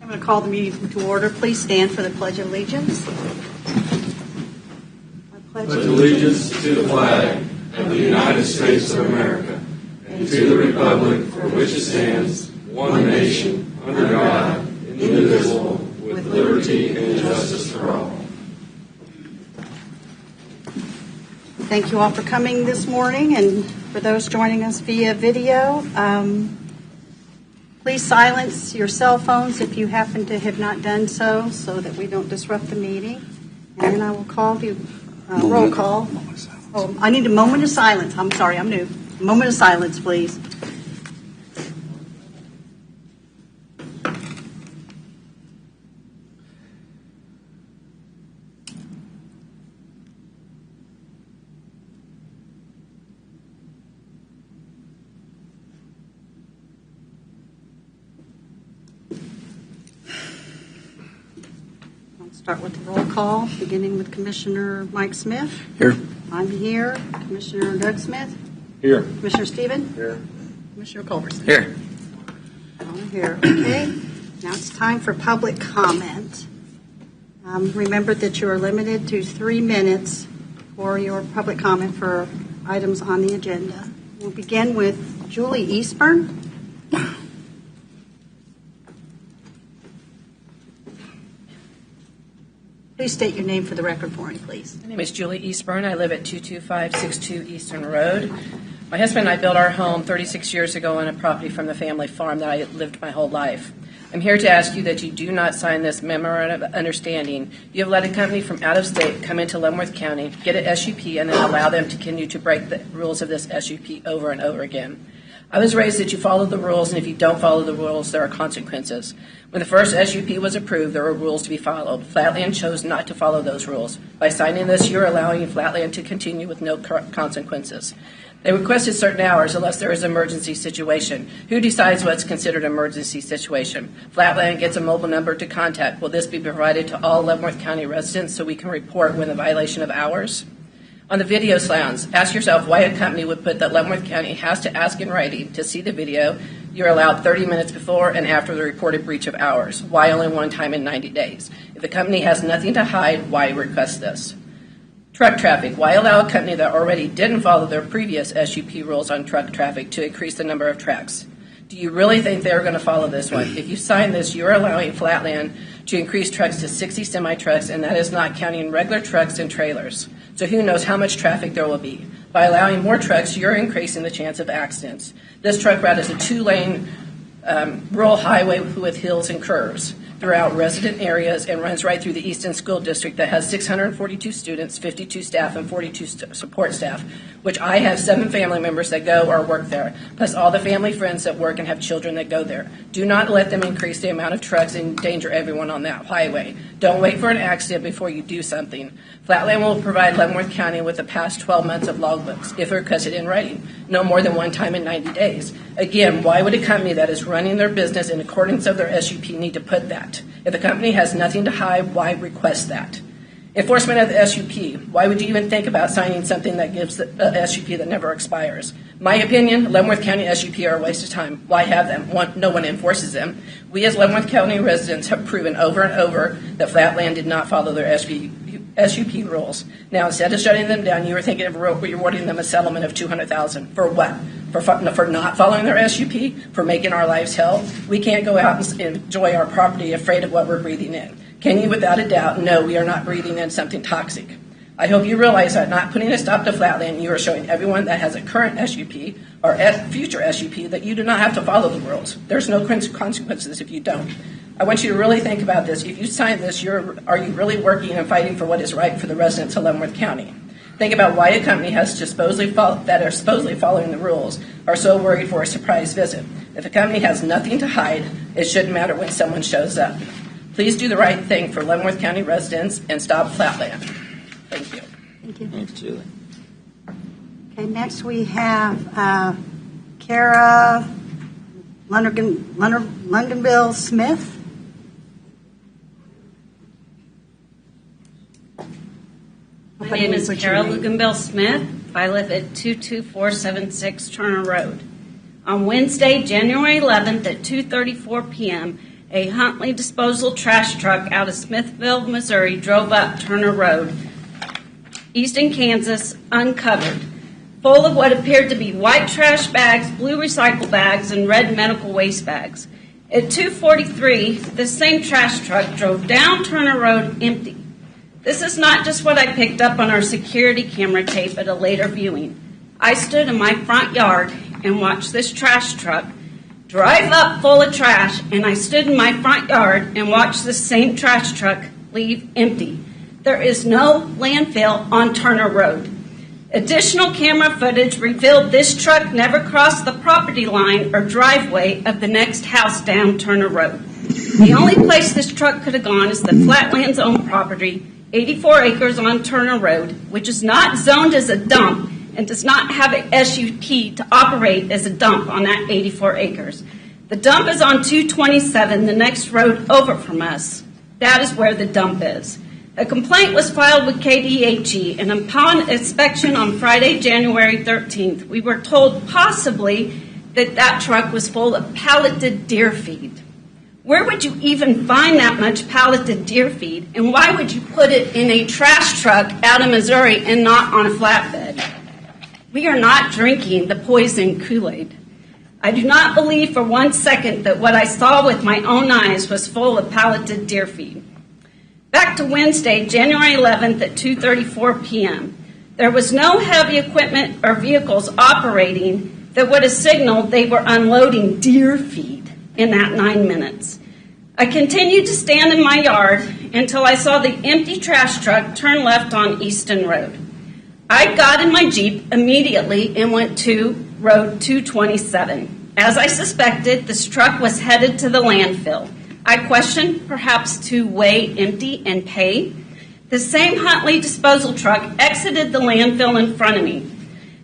I'm going to call the meeting to order. Please stand for the Pledge of Allegiance. I pledge allegiance to the flag of the United States of America and to the republic for which it stands, one nation, under God, indivisible, with liberty and justice for all. Thank you all for coming this morning, and for those joining us via video, please silence your cell phones if you happen to have not done so that we don't disrupt the meeting. And I will call the roll call. Oh, I need a moment of silence. I'm sorry, I'm new. A moment of silence, please. Start with the roll call, beginning with Commissioner Mike Smith. Here. I'm here. Commissioner Doug Smith. Here. Commissioner Stephen. Here. Commissioner Culberson. Here. All here. Okay. Now it's time for public comment. Remember that you are limited to 3 minutes for your public comment for items on the agenda. We'll begin with Julie Eastburn. Please state your name for the record for me, please. My name is Julie Eastburn. I live at 22562 Eastern Road. My husband and I built our home 36 years ago on a property from the family farm that I lived my whole life. I'm here to ask you that you do not sign this memorandum of understanding. You have let a company from out of state come into Leavenworth County, get an SUP, and then allow them to continue to break the rules of this SUP over and over again. I was raised that you follow the rules, and if you don't follow the rules, there are consequences. When the first SUP was approved, there were rules to be followed. Flatland chose not to follow those rules. By signing this, you're allowing Flatland to continue with no consequences. They requested certain hours unless there is an emergency situation. Who decides what's considered an emergency situation? Flatland gets a mobile number to contact. Will this be provided to all Leavenworth County residents so we can report when the violation of hours? On the video sounds, ask yourself why a company would put that Leavenworth County has to ask in writing to see the video. You're allowed 30 minutes before and after the reported breach of hours. Why only one time in 90 days? If the company has nothing to hide, why request this? Truck traffic. Why allow a company that already didn't follow their previous SUP rules on truck traffic to increase the number of trucks? Do you really think they're going to follow this one? If you sign this, you're allowing Flatland to increase trucks to 60 semi-trucks, and that is not counting regular trucks and trailers. So who knows how much traffic there will be. By allowing more trucks, you're increasing the chance of accidents. This truck route is a 2-lane rural highway with hills and curves throughout resident areas and runs right through the Easton School District that has 642 students, 52 staff, and 42 support staff, which I have 7 family members that go or work there, plus all the family friends that work and have children that go there. Do not let them increase the amount of trucks and endanger everyone on that highway. Don't wait for an accident before you do something. Flatland will provide Leavenworth County with the past 12 months of logbooks, if requested in writing, no more than one time in 90 days. Again, why would a company that is running their business in accordance of their SUP need to put that? If the company has nothing to hide, why request that? Enforcement of the SUP. Why would you even think about signing something that gives a SUP that never expires? My opinion, Leavenworth County SUP are a waste of time. Why have them? No one enforces them. We as Leavenworth County residents have proven over and over that Flatland did not follow their SUP rules. Now, instead of shutting them down, you were thinking of rewarding them a settlement of $200,000. For what? For not following their SUP? For making our lives hell? We can't go out and enjoy our property afraid of what we're breathing in. Can you, without a doubt, no, we are not breathing in something toxic? I hope you realize that not putting a stop to Flatland, you are showing everyone that has a current SUP or future SUP that you do not have to follow the rules. There's no consequences if you don't. I want you to really think about this. If you sign this, are you really working and fighting for what is right for the residents of Leavenworth County? Think about why a company that are supposedly following the rules are so worried for a surprise visit. If a company has nothing to hide, it shouldn't matter when someone shows up. Please do the right thing for Leavenworth County residents and stop Flatland. Thank you. Thank you. Thanks, Julie. Okay, next we have Kara Lundenbill Smith. My name is Carol Luganbill Smith. I live at 22476 Turner Road. On Wednesday, January 11th at 2:34 p.m., a Huntley disposal trash truck out of Smithville, Missouri, drove up Turner Road, Easton, Kansas, uncovered, full of what appeared to be white trash bags, blue recycle bags, and red medical waste bags. At 2:43, the same trash truck drove down Turner Road empty. This is not just what I picked up on our security camera tape at a later viewing. I stood in my front yard and watched this trash truck drive up full of trash, and I stood in my front yard and watched the same trash truck leave empty. There is no landfill on Turner Road. Additional camera footage revealed this truck never crossed the property line or driveway of the next house down Turner Road. The only place this truck could have gone is the Flatlands owned property, 84 acres on Turner Road, which is not zoned as a dump and does not have an SUP to operate as a dump on that 84 acres. The dump is on 227, the next road over from us. That is where the dump is. A complaint was filed with KDHE, and upon inspection on Friday, January 13th, we were told possibly that truck was full of palleted deer feed. Where would you even find that much palleted deer feed, and why would you put it in a trash truck out of Missouri and not on a flatbed? We are not drinking the poison Kool-Aid. I do not believe for 1 second that what I saw with my own eyes was full of palleted deer feed. Back to Wednesday, January 11th at 2:34 p.m. There was no heavy equipment or vehicles operating that would have signaled they were unloading deer feed in that 9 minutes. I continued to stand in my yard until I saw the empty trash truck turn left on Easton Road. I got in my Jeep immediately and went to Road 227. As I suspected, this truck was headed to the landfill. I questioned, perhaps to weigh, empty, and pay. The same Huntley disposal truck exited the landfill in front of me.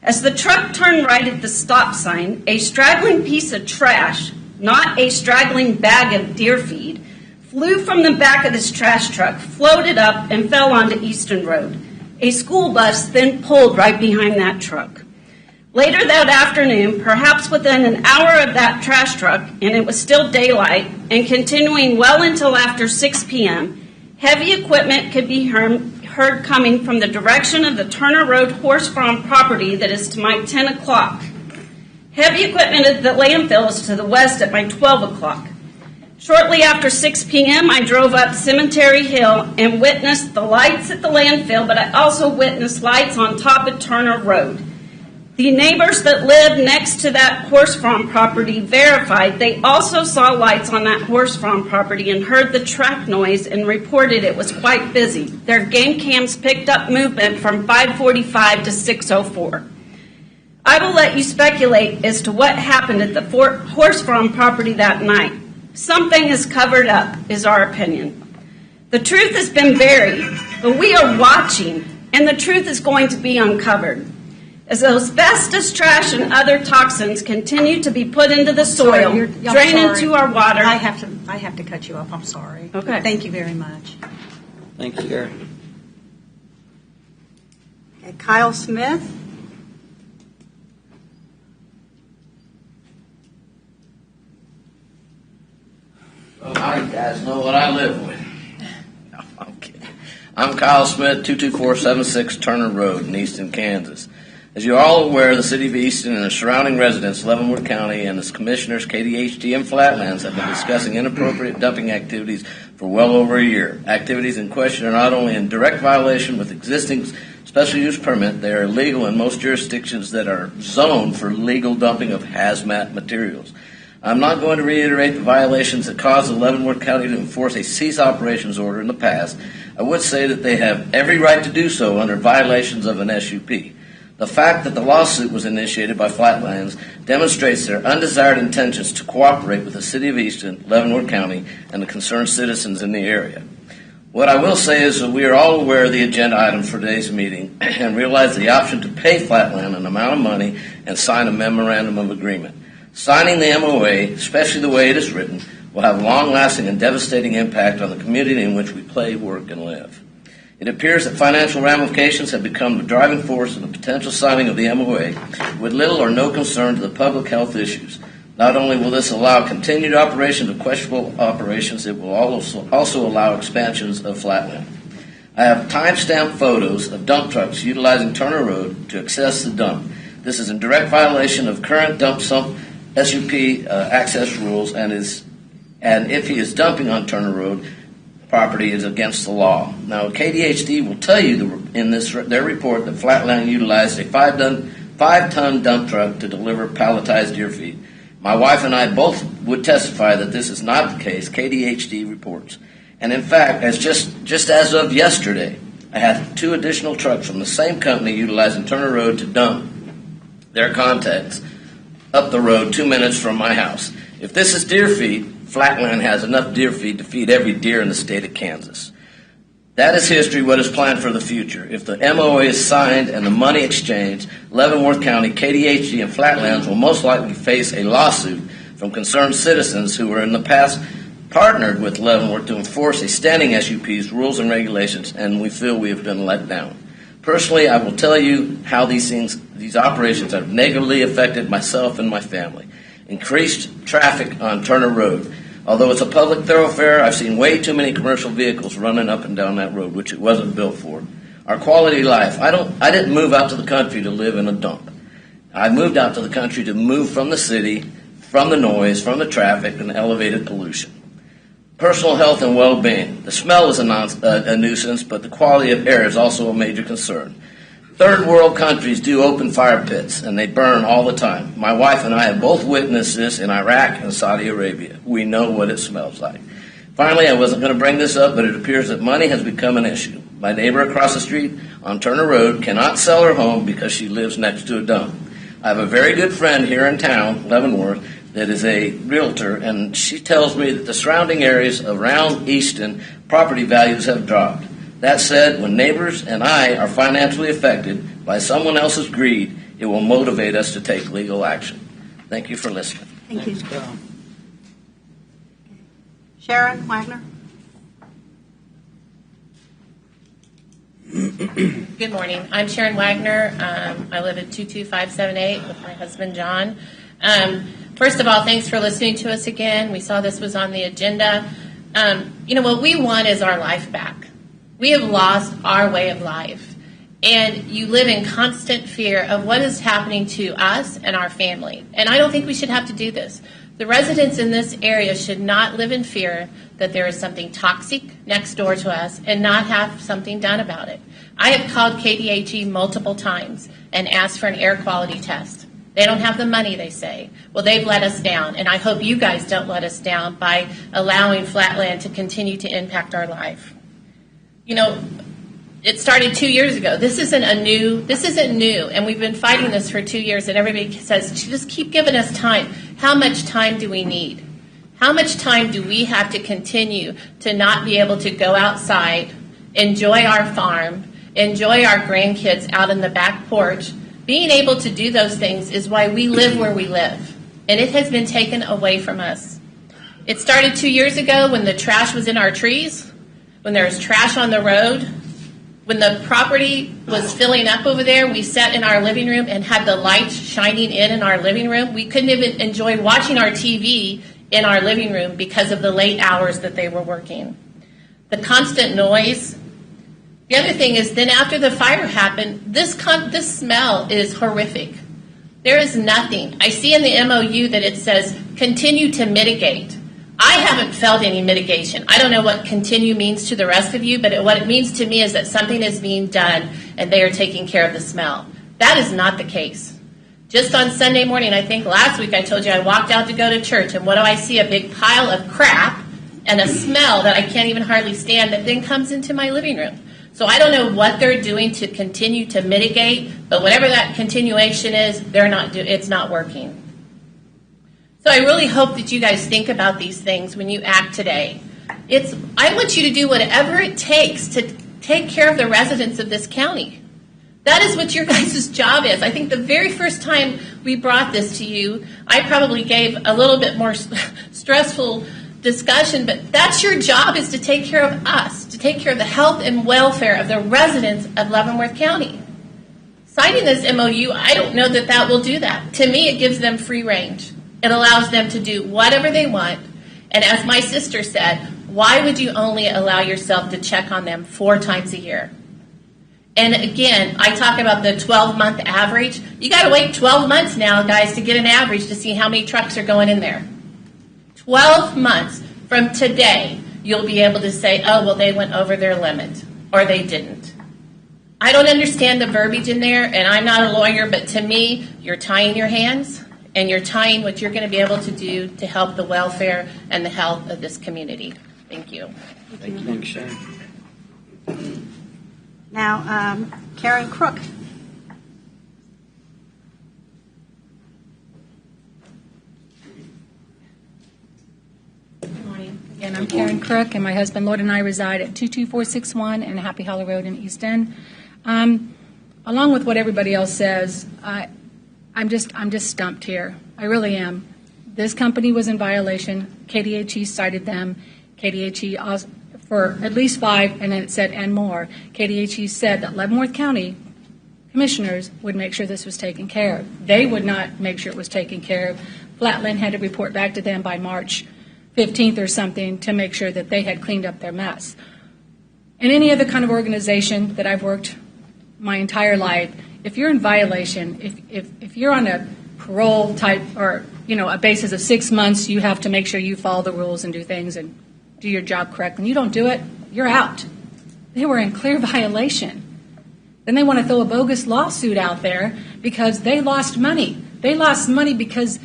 As the truck turned right at the stop sign, a straggling piece of trash, not a straggling bag of deer feed, flew from the back of this trash truck, floated up, and fell onto Easton Road. A school bus then pulled right behind that truck. Later that afternoon, perhaps within an hour of that trash truck, and it was still daylight, and continuing well until after 6 p.m., heavy equipment could be heard coming from the direction of the Turner Road horse farm property that is to my 10 o'clock. Heavy equipment at the landfill is to the west at my 12 o'clock. Shortly after 6 p.m., I drove up Cemetery Hill and witnessed the lights at the landfill, but I also witnessed lights on top of Turner Road. The neighbors that lived next to that horse farm property verified they also saw lights on that horse farm property and heard the track noise and reported it was quite busy. Their game cams picked up movement from 5:45 to 6:04. I will let you speculate as to what happened at the horse farm property that night. Something is covered up, is our opinion. The truth has been buried, but we are watching, and the truth is going to be uncovered. As asbestos, trash, and other toxins continue to be put into the soil, drain into our water. I have to cut you off. I'm sorry. Okay. Thank you very much. Thank you, Gary. Okay, Kyle Smith. Well, now you guys know what I live with. No, I'm kidding. I'm Kyle Smith, 22476 Turner Road in Easton, Kansas. As you are all aware, the City of Easton and the surrounding residents, Leavenworth County, and its commissioners, KDHD and Flatlands, have been discussing inappropriate dumping activities for well over a year. Activities in question are not only in direct violation with existing special use permit, they are illegal in most jurisdictions that are zoned for legal dumping of hazmat materials. I'm not going to reiterate the violations that caused the Leavenworth County to enforce a cease operations order in the past. I would say that they have every right to do so under violations of an SUP. The fact that the lawsuit was initiated by Flatlands demonstrates their undesired intentions to cooperate with the City of Easton, Leavenworth County, and the concerned citizens in the area. What I will say is that we are all aware of the agenda item for today's meeting and realize the option to pay Flatland an amount of money and sign a memorandum of agreement. Signing the MOA, especially the way it is written, will have long-lasting and devastating impact on the community in which we play, work, and live. It appears that financial ramifications have become the driving force in the potential signing of the MOA with little or no concern to the public health issues. Not only will this allow continued operations of questionable operations, it will also allow expansions of flatland. I have timestamped photos of dump trucks utilizing Turner Road to access the dump. This is in direct violation of current dump sump SUP access rules, and if he is dumping on Turner Road, property is against the law. Now, KDHD will tell you in their report that Flatland utilized a 5-ton dump truck to deliver palletized deer feed. My wife and I both would testify that this is not the case. KDHD reports. And in fact, just as of yesterday, I had 2 additional trucks from the same company utilizing Turner Road to dump their contents up the road 2 minutes from my house. If this is deer feed, Flatland has enough deer feed to feed every deer in the state of Kansas. That is history, what is planned for the future. If the MOA is signed and the money exchanged, Leavenworth County, KDHD, and Flatlands will most likely face a lawsuit from concerned citizens who were in the past partnered with Leavenworth to enforce a standing SUP's rules and regulations, and we feel we have been let down. Personally, I will tell you how these operations have negatively affected myself and my family. Increased traffic on Turner Road. Although it's a public thoroughfare, I've seen way too many commercial vehicles running up and down that road, which it wasn't built for. Our quality of life. I didn't move out to the country to live in a dump. I moved out to the country to move from the city, from the noise, from the traffic, and elevated pollution. Personal health and well-being. The smell is a nuisance, but the quality of air is also a major concern. Third world countries do open fire pits, and they burn all the time. My wife and I have both witnessed this in Iraq and Saudi Arabia. We know what it smells like. Finally, I wasn't going to bring this up, but it appears that money has become an issue. My neighbor across the street on Turner Road cannot sell her home because she lives next to a dump. I have a very good friend here in town, Leavenworth, that is a realtor, and she tells me that the surrounding areas around Easton property values have dropped. That said, when neighbors and I are financially affected by someone else's greed, it will motivate us to take legal action. Thank you for listening. Thank you. Sharon Wagner. Good morning. I'm Sharon Wagner. I live at 22578 with my husband, John. First of all, thanks for listening to us again. We saw this was on the agenda. What we want is our life back. We have lost our way of life, and you live in constant fear of what is happening to us and our family. And I don't think we should have to do this. The residents in this area should not live in fear that there is something toxic next door to us and not have something done about it. I have called KDHE multiple times and asked for an air quality test. They don't have the money, they say. Well, they've let us down, and I hope you guys don't let us down by allowing Flatland to continue to impact our life. It started 2 years ago. This isn't new, and we've been fighting this for 2 years, and everybody says, just keep giving us time. How much time do we need? How much time do we have to continue to not be able to go outside, enjoy our farm, enjoy our grandkids out in the back porch? Being able to do those things is why we live where we live, and it has been taken away from us. It started 2 years ago when the trash was in our trees, when there was trash on the road. When the property was filling up over there, we sat in our living room and had the lights shining in our living room. We couldn't even enjoy watching our TV in our living room because of the late hours that they were working. The constant noise. The other thing is then after the fire happened, this smell is horrific. There is nothing. I see in the MOU that it says continue to mitigate. I haven't felt any mitigation. I don't know what continue means to the rest of you, but what it means to me is that something is being done and they are taking care of the smell. That is not the case. Just on Sunday morning, I think last week I told you I walked out to go to church, and what do I see? A big pile of crap and a smell that I can't even hardly stand that then comes into my living room. So I don't know what they're doing to continue to mitigate, but whatever that continuation is, it's not working. So I really hope that you guys think about these things when you act today. I want you to do whatever it takes to take care of the residents of this county. That is what your guys' job is. I think the very first time we brought this to you, I probably gave a little bit more stressful discussion, but that's your job, is to take care of us, to take care of the health and welfare of the residents of Leavenworth County. Signing this MOU, I don't know that will do that. To me, it gives them free range. It allows them to do whatever they want. And as my sister said, why would you only allow yourself to check on them 4 times a year? And again, I talk about the 12-month average. You got to wait 12 months now, guys, to get an average to see how many trucks are going in there. 12 months from today, you'll be able to say, oh, well, they went over their limit, or they didn't. I don't understand the verbiage in there, and I'm not a lawyer, but to me, you're tying your hands, and you're tying what you're going to be able to do to help the welfare and the health of this community. Thank you. Thank you, Sharon. Now, Karen Crook. Good morning. Again, I'm Karen Crook, and my husband Lloyd and I reside at 22461 and Happy Hollow Road in East End. Along with what everybody else says, I'm just stumped here. I really am. This company was in violation. KDHE cited them. KDHE for at least 5, and then it said and more. KDHE said that Leavenworth County commissioners would make sure this was taken care of. They would not make sure it was taken care of. Flatland had to report back to them by March 15th or something to make sure that they had cleaned up their mess. In any other kind of organization that I've worked my entire life, if you're in violation, if you're on a parole type or a basis of 6 months, you have to make sure you follow the rules and do things and do your job correctly. When you don't do it, you're out. They were in clear violation. Then they want to throw a bogus lawsuit out there because they lost money. They lost money because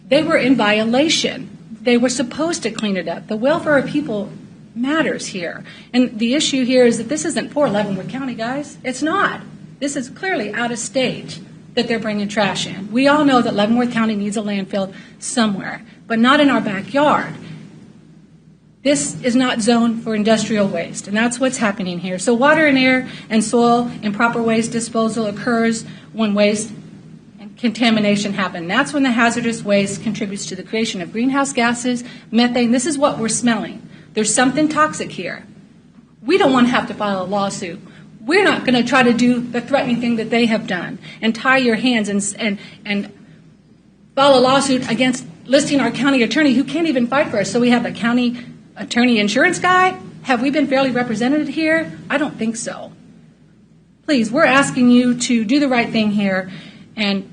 they were in violation. They were supposed to clean it up. The welfare of people matters here. And the issue here is that this isn't for Leavenworth County, guys. It's not. This is clearly out of state that they're bringing trash in. We all know that Leavenworth County needs a landfill somewhere, but not in our backyard. This is not zoned for industrial waste, and that's what's happening here. So water and air and soil improper waste disposal occurs when waste and contamination happen. That's when the hazardous waste contributes to the creation of greenhouse gases, methane. This is what we're smelling. There's something toxic here. We don't want to have to file a lawsuit. We're not going to try to do the threatening thing that they have done and tie your hands and file a lawsuit against listing our county attorney who can't even fight for us. So we have a county attorney insurance guy? Have we been fairly represented here? I don't think so. Please, we're asking you to do the right thing here and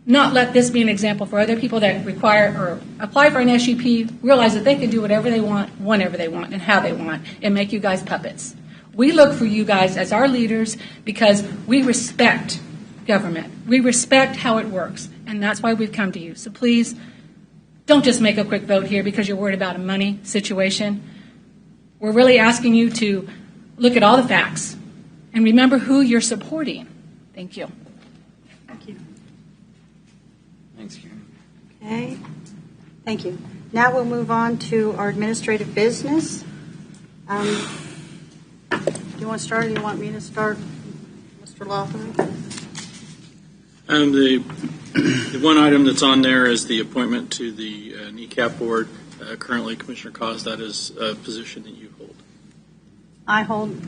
not let this be an example for other people that require or apply for an SUP, realize that they can do whatever they want, whenever they want, and how they want, and make you guys puppets. We look for you guys as our leaders because we respect government. We respect how it works, and that's why we've come to you. So please, don't just make a quick vote here because you're worried about a money situation. We're really asking you to look at all the facts and remember who you're supporting. Thank you. Thank you. Thanks, Karen. Okay. Thank you. Now we'll move on to our administrative business. Do you want to start or do you want me to start, Mr. Lawthorne? The one item that's on there is the appointment to the NECAP board. Currently, Commissioner Cos, that is a position that you hold. I hold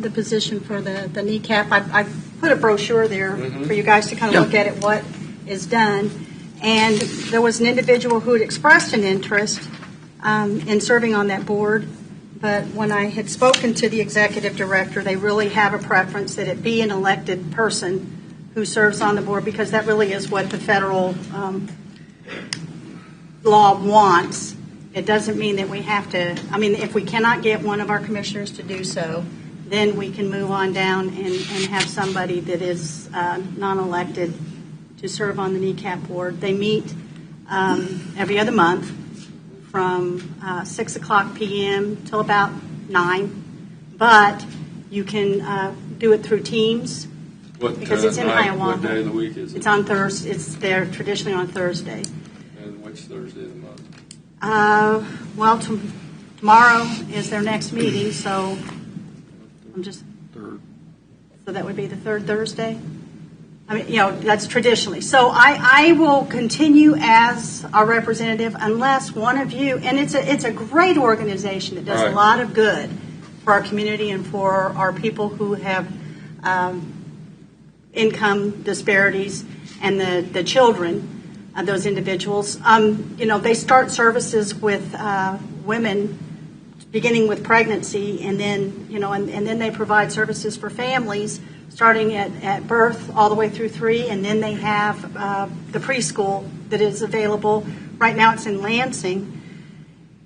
the position for the NECAP. I put a brochure there for you guys to kind of look at it, what is done. And there was an individual who had expressed an interest in serving on that board. But when I had spoken to the executive director, they really have a preference that it be an elected person who serves on the board because that really is what the federal law wants. It doesn't mean that we have to, if we cannot get one of our commissioners to do so, then we can move on down and have somebody that is non-elected to serve on the NECAP board. They meet every other month from 6 o'clock p.m. till about 9, but you can do it through Teams. Because it's in Hiawatha. What day of the week is it? It's on Thursday. It's there traditionally on Thursday. And which Thursday of the month? Well, tomorrow is their next meeting, so I'm just. Third. So that would be the third Thursday. That's traditionally. So I will continue as our representative unless one of you, and it's a great organization that does a lot of good for our community and for our people who have income disparities and the children. those individuals. They start services with women, beginning with pregnancy, and then and then they provide services for families starting at birth all the way through 3, and then they have the preschool that is available. Right now it's in Lansing.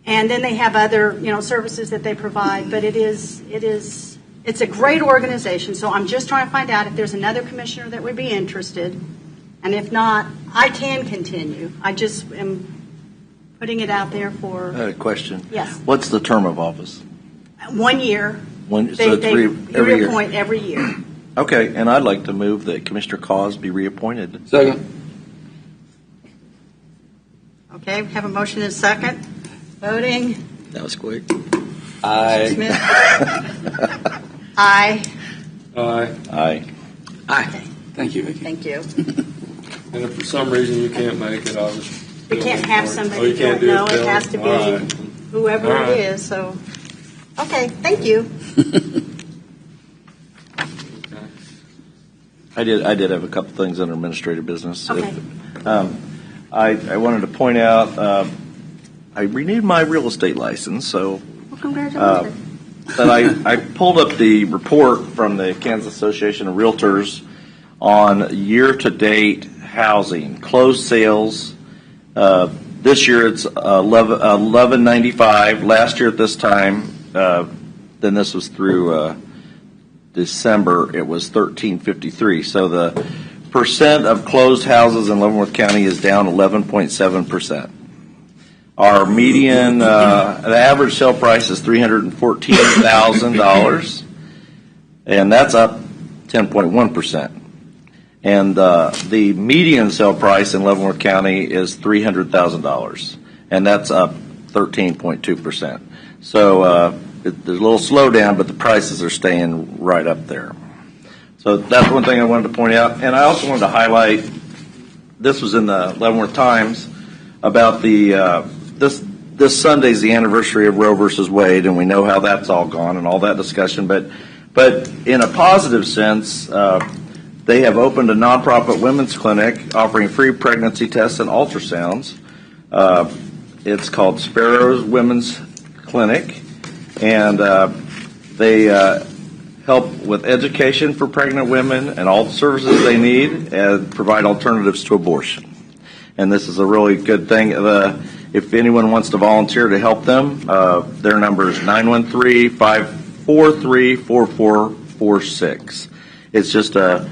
And then they have other, services that they provide. But it's a great organization. So I'm just trying to find out if there's another commissioner that would be interested. And if not, I can continue. I just am putting it out there for. I had a question. Yes. What's the term of office? 1 year. So They every year. reappoint every year. Okay, and I'd like to move that Commissioner Cause be reappointed. Second. Okay, we have a motion and a second. Voting. That was quick. Aye. Smith. Aye. Aye. Aye. Aye. Thank you, Vicki. Thank you. And if for some reason you can't make it, I'll just. We can't have Oh, somebody you can't do it. No, Bill? it has to be All right. whoever All right. it is. So, okay, thank you. I did have a couple things under administrative business. Okay. I wanted to point out I renewed my real estate license, so Well, congratulations. but I pulled up the report from the Kansas Association of Realtors on year-to-date housing closed sales. This year it's 1195. Last year at this time, then this was through December, it was 1353. So the percent of closed houses in Leavenworth County is down 11.7%. Our median, the average sale price is $314,000, and that's up 10.1%. And the median sale price in Leavenworth County is $300,000, and that's up 13.2%. So there's a little slowdown, but the prices are staying right up there. So that's one thing I wanted to point out. And I also wanted to highlight, this was in the Leavenworth Times, about the this Sunday's the anniversary of Roe versus Wade, and we know how that's all gone and all that discussion. But in a positive sense, they have opened a nonprofit women's clinic offering free pregnancy tests and ultrasounds. It's called Sparrows Women's Clinic, and they help with education for pregnant women and all the services they need and provide alternatives to abortion. And this is a really good thing. If anyone wants to volunteer to help them, their number is 913-543-4446. It's just I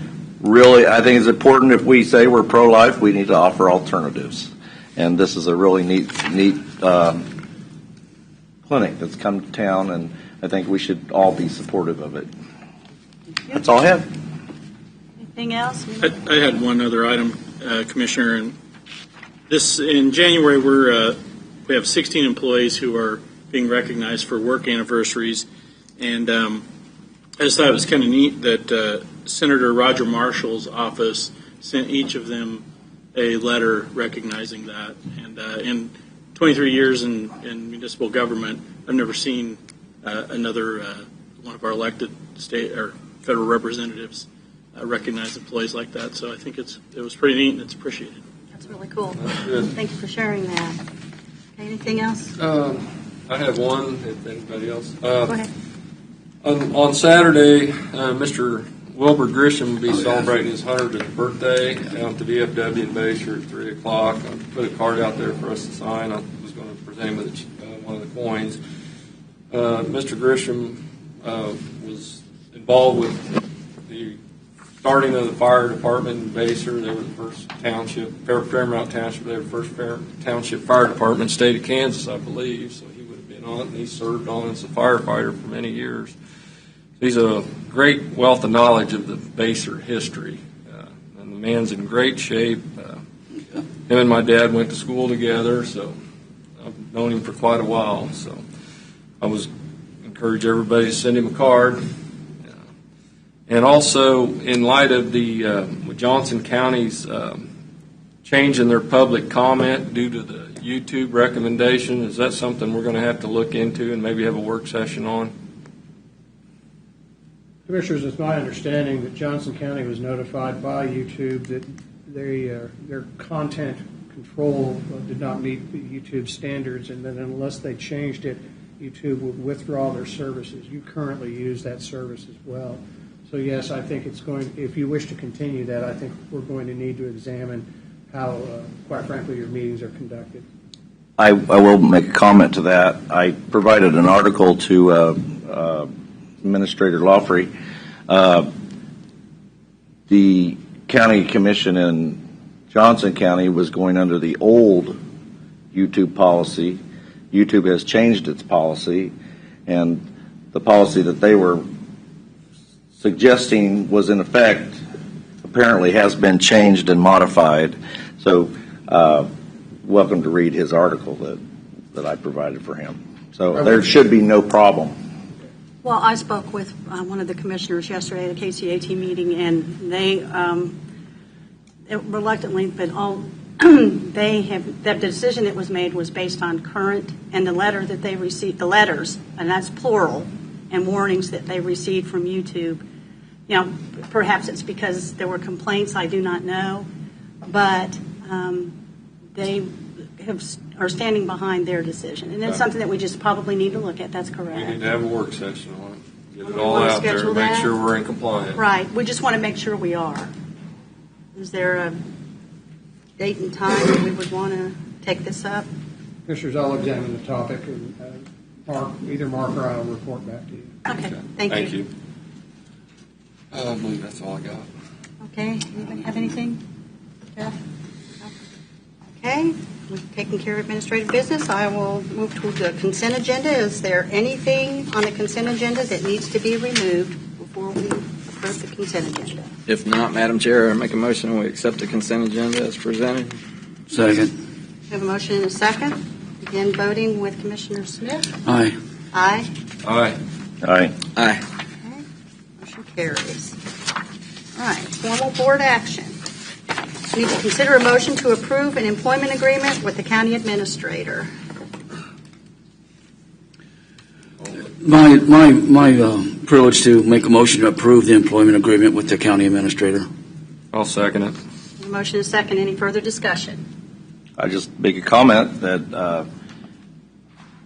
think it's important if we say we're pro-life, we need to offer alternatives. And this is a really neat clinic that's come to town, and I think we should all be supportive of it. That's all I have. Anything else? I had one other item, Commissioner, and this in January we have 16 employees who are being recognized for work anniversaries, and I just thought it was kind of neat that Senator Roger Marshall's office sent each of them a letter recognizing that. And in 23 years in municipal government, I've never seen another one of our elected state or federal representatives recognize employees like that. So I think it was pretty neat and it's appreciated. That's really cool. That's good. Thank you for sharing that. Anything else? I have one, if anybody else. Go ahead. On Saturday, Mr. Wilbur Grisham will be celebrating his 100th birthday down at the VFW in Bayshore at 3 o'clock. I put a card out there for us to sign. I was going to present him with one of the coins. Mr. Grisham was involved with the starting of the fire department in Bayshore. They were the first township, Fairmount Township, they were the first township fire department in the state of Kansas, I believe. So he would have been on it, and he served on as a firefighter for many years. He's a great wealth of knowledge of the Bayshore history, and the man's in great shape. Him and my dad went to school together, so I've known him for quite a while. So I was encourage everybody to send him a card. And also, in light of the Johnson County's change in their public comment due to the YouTube recommendation, is that something we're going to have to look into and maybe have a work session on? Commissioners, it's my understanding that Johnson County was notified by YouTube that their content control did not meet the YouTube standards, and then unless they changed it, YouTube would withdraw their services. You currently use that service as well. So yes, I think it's going, if you wish to continue that, I think we're going to need to examine how, quite frankly, your meetings are conducted. I will make a comment to that. I provided an article to Administrator Lawfrey. The county commission in Johnson County was going under the old YouTube policy. YouTube has changed its policy, and the policy that they were suggesting was in effect apparently has been changed and modified. So welcome to read his article that I provided for him. So there should be no problem. Well, I spoke with one of the commissioners yesterday at a KCAT meeting, and they reluctantly, but the decision that was made was based on current, and the letter that they received, the letters, and that's plural, and warnings that they received from YouTube. You know, perhaps it's because there were complaints, I do not know, but they are standing behind their decision, and it's something that we just probably need to look at. That's correct. We need to have a work session on it. Get it all out there and make sure we're in compliance. Right. We just want to make sure we are. Is there a date and time that we would want to take this up? Commissioners, I'll examine the topic, and either Mark or I will report back to you. Okay. Thank you. I believe that's all I got. Okay. Anybody have anything? Jeff? Okay. We've taken care of administrative business. I will move to the consent agenda. Is there anything on the consent agenda that needs to be removed before we approve the consent agenda? If not, Madam Chair, I make a motion we accept the consent agenda as presented. Second. We have a motion and a second. Begin voting with Commissioner Smith. Aye. Aye. Aye. Aye. Aye. Okay. Motion carries. All right. Formal board action. We need to consider a motion to approve an employment agreement with the county administrator. My privilege to make a motion to approve the employment agreement with the county administrator. I'll second it. A motion is second. Any further discussion? I just make a comment that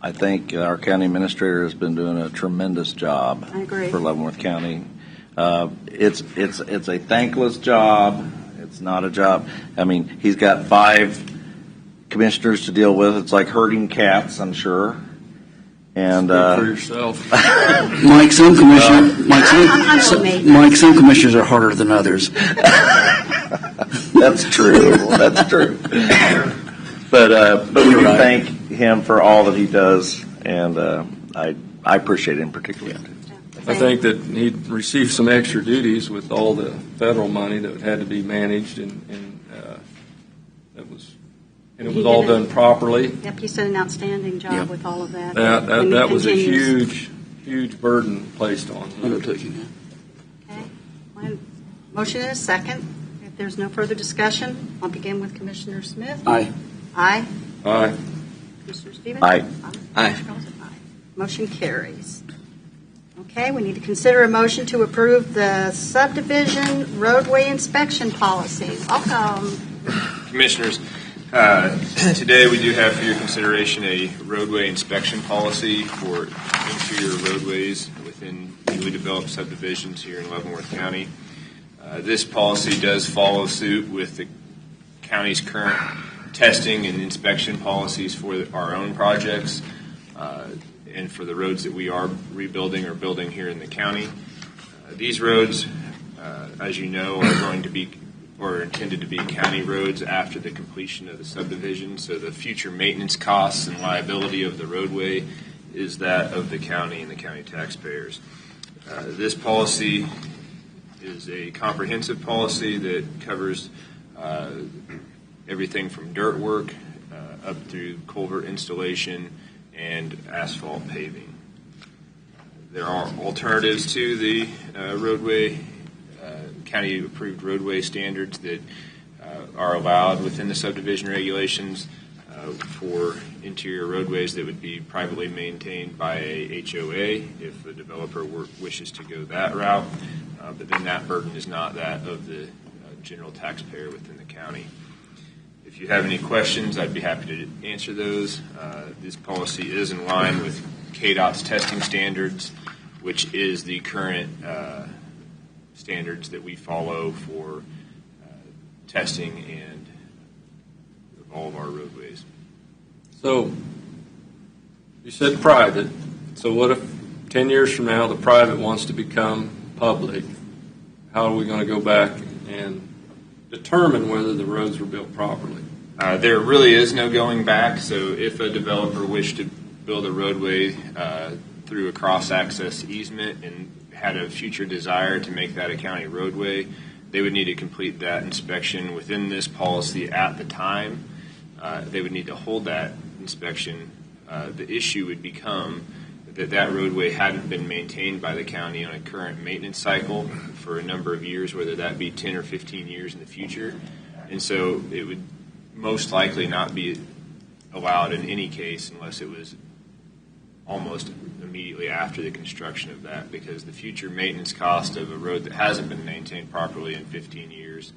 I think our county administrator has been doing a tremendous job I agree. for Leavenworth County. It's a thankless job. It's not a job. I mean, he's got 5 commissioners to deal with. It's like herding cats, I'm sure. And Speak for yourself. Mike, some commissioners are harder than others. That's true. That's true. But we can thank him for all that he does, and I appreciate him particularly. I think that he received some extra duties with all the federal money that had to be managed, and it was all done properly. Yep, he's done an outstanding job with all of that. That was a huge burden placed on him. Undertaking that. Okay. My motion and a second. If there's no further discussion, I'll begin with Commissioner Smith. Aye. Aye. Aye. Commissioner Stevens? Aye. Aye. Motion carries. Okay, we need to consider a motion to approve the subdivision roadway inspection policy. Welcome. Commissioners, today we do have for your consideration a roadway inspection policy for interior roadways within newly developed subdivisions here in Leavenworth County. This policy does follow suit with the county's current testing and inspection policies for our own projects and for the roads that we are rebuilding or building here in the county. These roads, as you know, are going to be or intended to be county roads after the completion of the subdivision, so the future maintenance costs and liability of the roadway is that of the county and the county taxpayers. This policy is a comprehensive policy that covers everything from dirt work up through culvert installation and asphalt paving. There are alternatives to the county-approved roadway standards that are allowed within the subdivision regulations for interior roadways that would be privately maintained by a HOA if the developer wishes to go that route, but then that burden is not that of the general taxpayer within the county. If you have any questions, I'd be happy to answer those. This policy is in line with KDOT's testing standards, which is the current standards that we follow for testing and all of our roadways. So, you said private. So what if 10 years from now the private wants to become public? How are we going to go back and determine whether the roads were built properly? There really is no going back. So if a developer wished to build a roadway through a cross-access easement and had a future desire to make that a county roadway, they would need to complete that inspection within this policy at the time. They would need to hold that inspection. The issue would become that roadway hadn't been maintained by the county on a current maintenance cycle for a number of years, whether that be 10 or 15 years in the future. And so it would most likely not be allowed in any case unless it was almost immediately after the construction of that, because the future maintenance cost of a road that hasn't been maintained properly in 15 years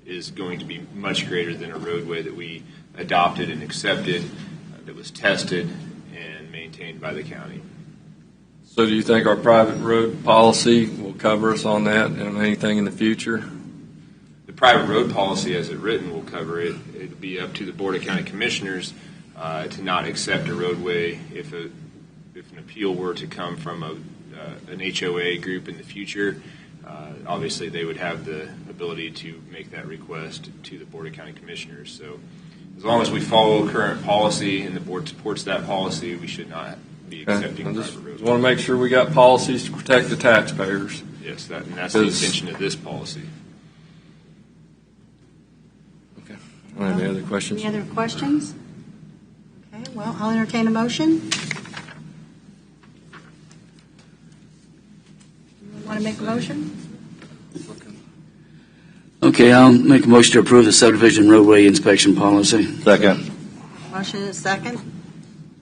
is going to be much greater than a roadway that we adopted and accepted, that was tested and maintained by the county. So do you think our private road policy will cover us on that and anything in the future? The private road policy as it written will cover it. It'll be up to the Board of County Commissioners to not accept a roadway if an appeal were to come from an HOA group in the future. Obviously, they would have the ability to make that request to the Board of County Commissioners. So as long as we follow current policy and the board supports that policy, we should not be accepting I private just roads. want to make sure we got policies to protect the taxpayers. Yes, and that's the intention of this policy. Okay. I don't have any other questions. Any other questions? Okay, well, I'll entertain a motion. You want to make a motion? Okay, I'll make a motion to approve the subdivision roadway inspection policy. Second. Motion is second.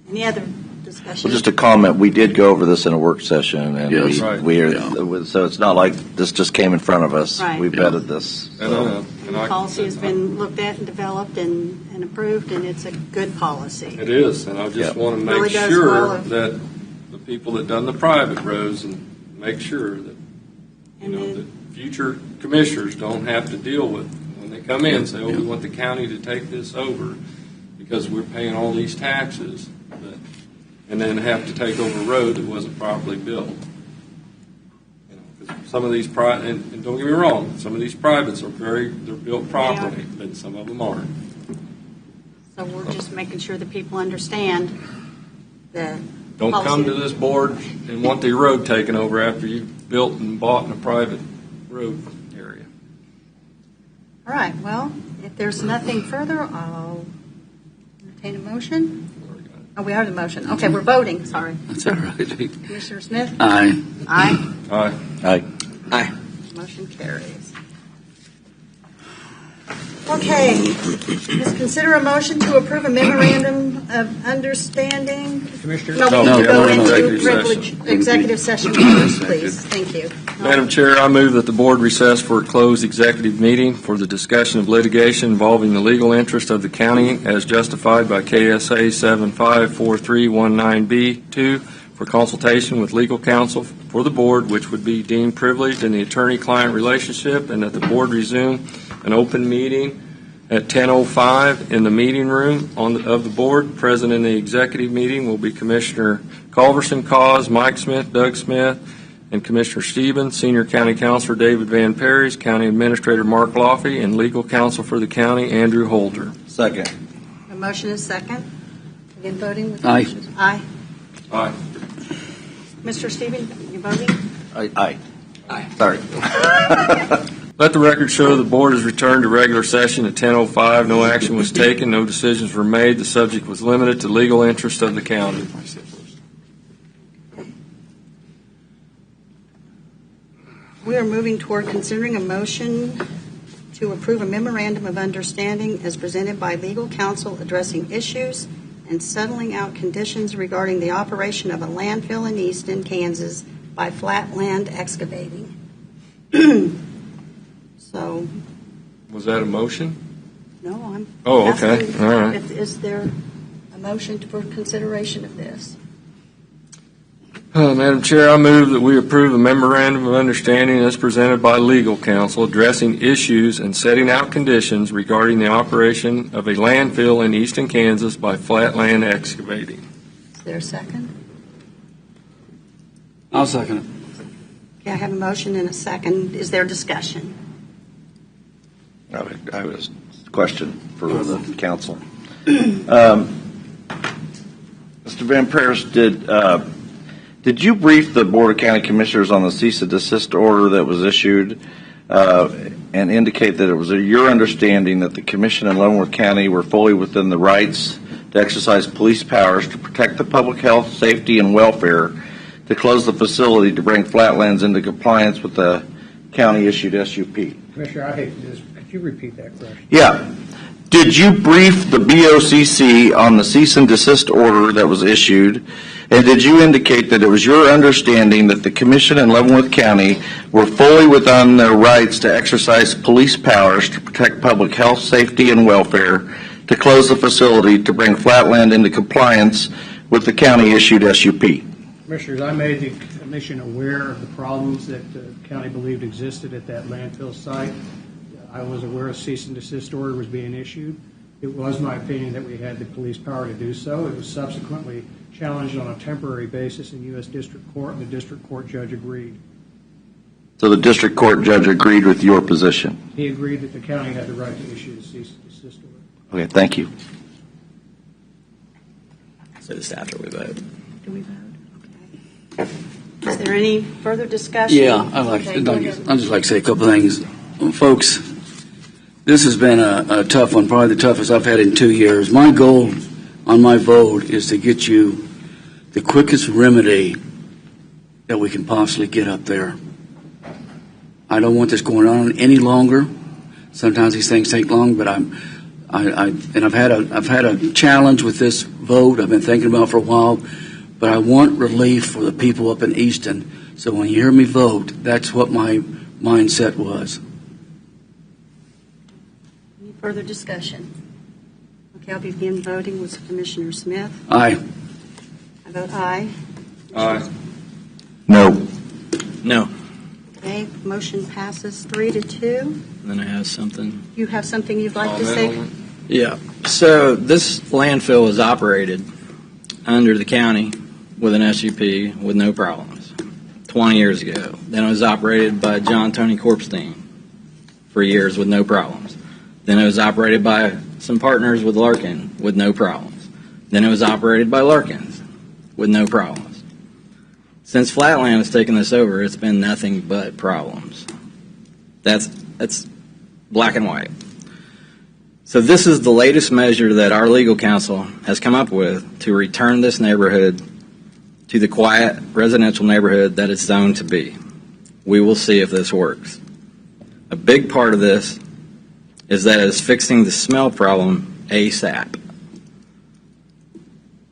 Any other discussion? Well, just a comment, we did go over this in a work session, and Yes. Right. so it's not like this just came in front of us. Right. We vetted this. And The policy has been looked at and developed and approved, and it's a good policy. It is, and I just Yep. want to Really make does sure follow. that the people that done the private roads and make sure that, And then- that future commissioners don't have to deal with, when they come in and say, oh, we want the county to take this over because we're paying all these taxes, and then have to take over a road that wasn't properly built. You know, 'cause some of these and don't get me wrong, some of these privates they're built properly, but some of them aren't. So we're just making sure that people understand the Don't policy. come to this board and want the road taken over after you've built and bought in a private road area. All right, well, if there's nothing further, I'll entertain a motion. Oh, we have the motion. Okay, we're voting, sorry. That's all right. Commissioner Smith? Aye. Aye. Aye. Aye. Aye. Motion carries. Okay, let's consider a motion to approve a memorandum of understanding. Commissioner? No, we No, need to go no, into executive executive session first, please. Thank you. Madam Chair, I move that the board recess for a closed executive meeting for the discussion of litigation involving the legal interest of the county as justified by KSA 754319B2 for consultation with legal counsel for the board, which would be deemed privileged in the attorney-client relationship, and that the board resume an open meeting at 10:05 in the meeting room of the board. Present in the executive meeting will be Commissioner Culverson Cause, Mike Smith, Doug Smith, and Commissioner Stevens, Senior County Counselor David Van Perry's, County Administrator Mark Laffey, and Legal Counsel for the county, Andrew Holder. Second. The motion is second. Again, voting with Aye. commissioners. Aye. Aye. Mr. Stephen, you voting? Aye. Sorry. Let the record show the board has returned to regular session at 10:05. No action was taken. No decisions were made. The subject was limited to legal interest of the county. We are moving toward considering a motion to approve a memorandum of understanding as presented by legal counsel addressing issues and settling out conditions regarding the operation of a landfill in Easton, Kansas by Flatland Excavating. So, Was that a motion? No, I'm Oh, okay. asking All right. Is there a motion for consideration of this? Madam Chair, I move that we approve the memorandum of understanding as presented by legal counsel addressing issues and setting out conditions regarding the operation of a landfill in eastern Kansas by Flatland Excavating. Is there a second? I'll second it. Okay, I have a motion and a second. Is there discussion? I have a question for the council. Mr. Van Peers, did you brief the Board of County Commissioners on the cease and desist order that was issued and indicate that it was your understanding that the Commission in Leavenworth County were fully within the rights to exercise police powers to protect the public health, safety, and welfare, to close the facility to bring Flatlands into compliance with the county-issued SUP? Commissioner, I hate to just, could you repeat that question? Yeah. Did you brief the BOCC on the cease and desist order that was issued? And did you indicate that it was your understanding that the Commission in Leavenworth County were fully within their rights to exercise police powers to protect public health, safety, and welfare, to close the facility to bring Flatland into compliance with the county-issued SUP? Commissioners, I made the Commission aware of the problems that the county believed existed at that landfill site. I was aware a cease and desist order was being issued. It was my opinion that we had the police power to do so. It was subsequently challenged on a temporary basis in U.S. District Court, and the District Court judge agreed. So the District Court judge agreed with your position? He agreed that the county had the right to issue the cease and desist order. Okay, thank you. So just after we vote. Do we vote? Okay. Is there any further discussion? Yeah, Okay, go ahead. I'd just like to say a couple things. Folks, this has been a tough one, probably the toughest I've had in 2 years. My goal on my vote is to get you the quickest remedy that we can possibly get up there. I don't want this going on any longer. Sometimes these things take long, but I've had a challenge with this vote I've been thinking about for a while, but I want relief for the people up in Easton. So when you hear me vote, that's what my mindset was. Any further discussion? Okay, I'll begin voting with Commissioner Smith. Aye. I vote aye. Aye. No. No. Okay, motion passes 3-2. And then I have something. You have something you'd like to say? Yeah. So this landfill was operated under the county with an SUP with no problems 20 years ago. Then it was operated by John Tony Corpstein for years with no problems. Then it was operated by some partners with Larkin with no problems. Then it was operated by Larkins with no problems. Since Flatland has taken this over, it's been nothing but problems. That's black and white. So this is the latest measure that our legal counsel has come up with to return this neighborhood to the quiet residential neighborhood that it's zoned to be. We will see if this works. A big part of this is that it's fixing the smell problem ASAP.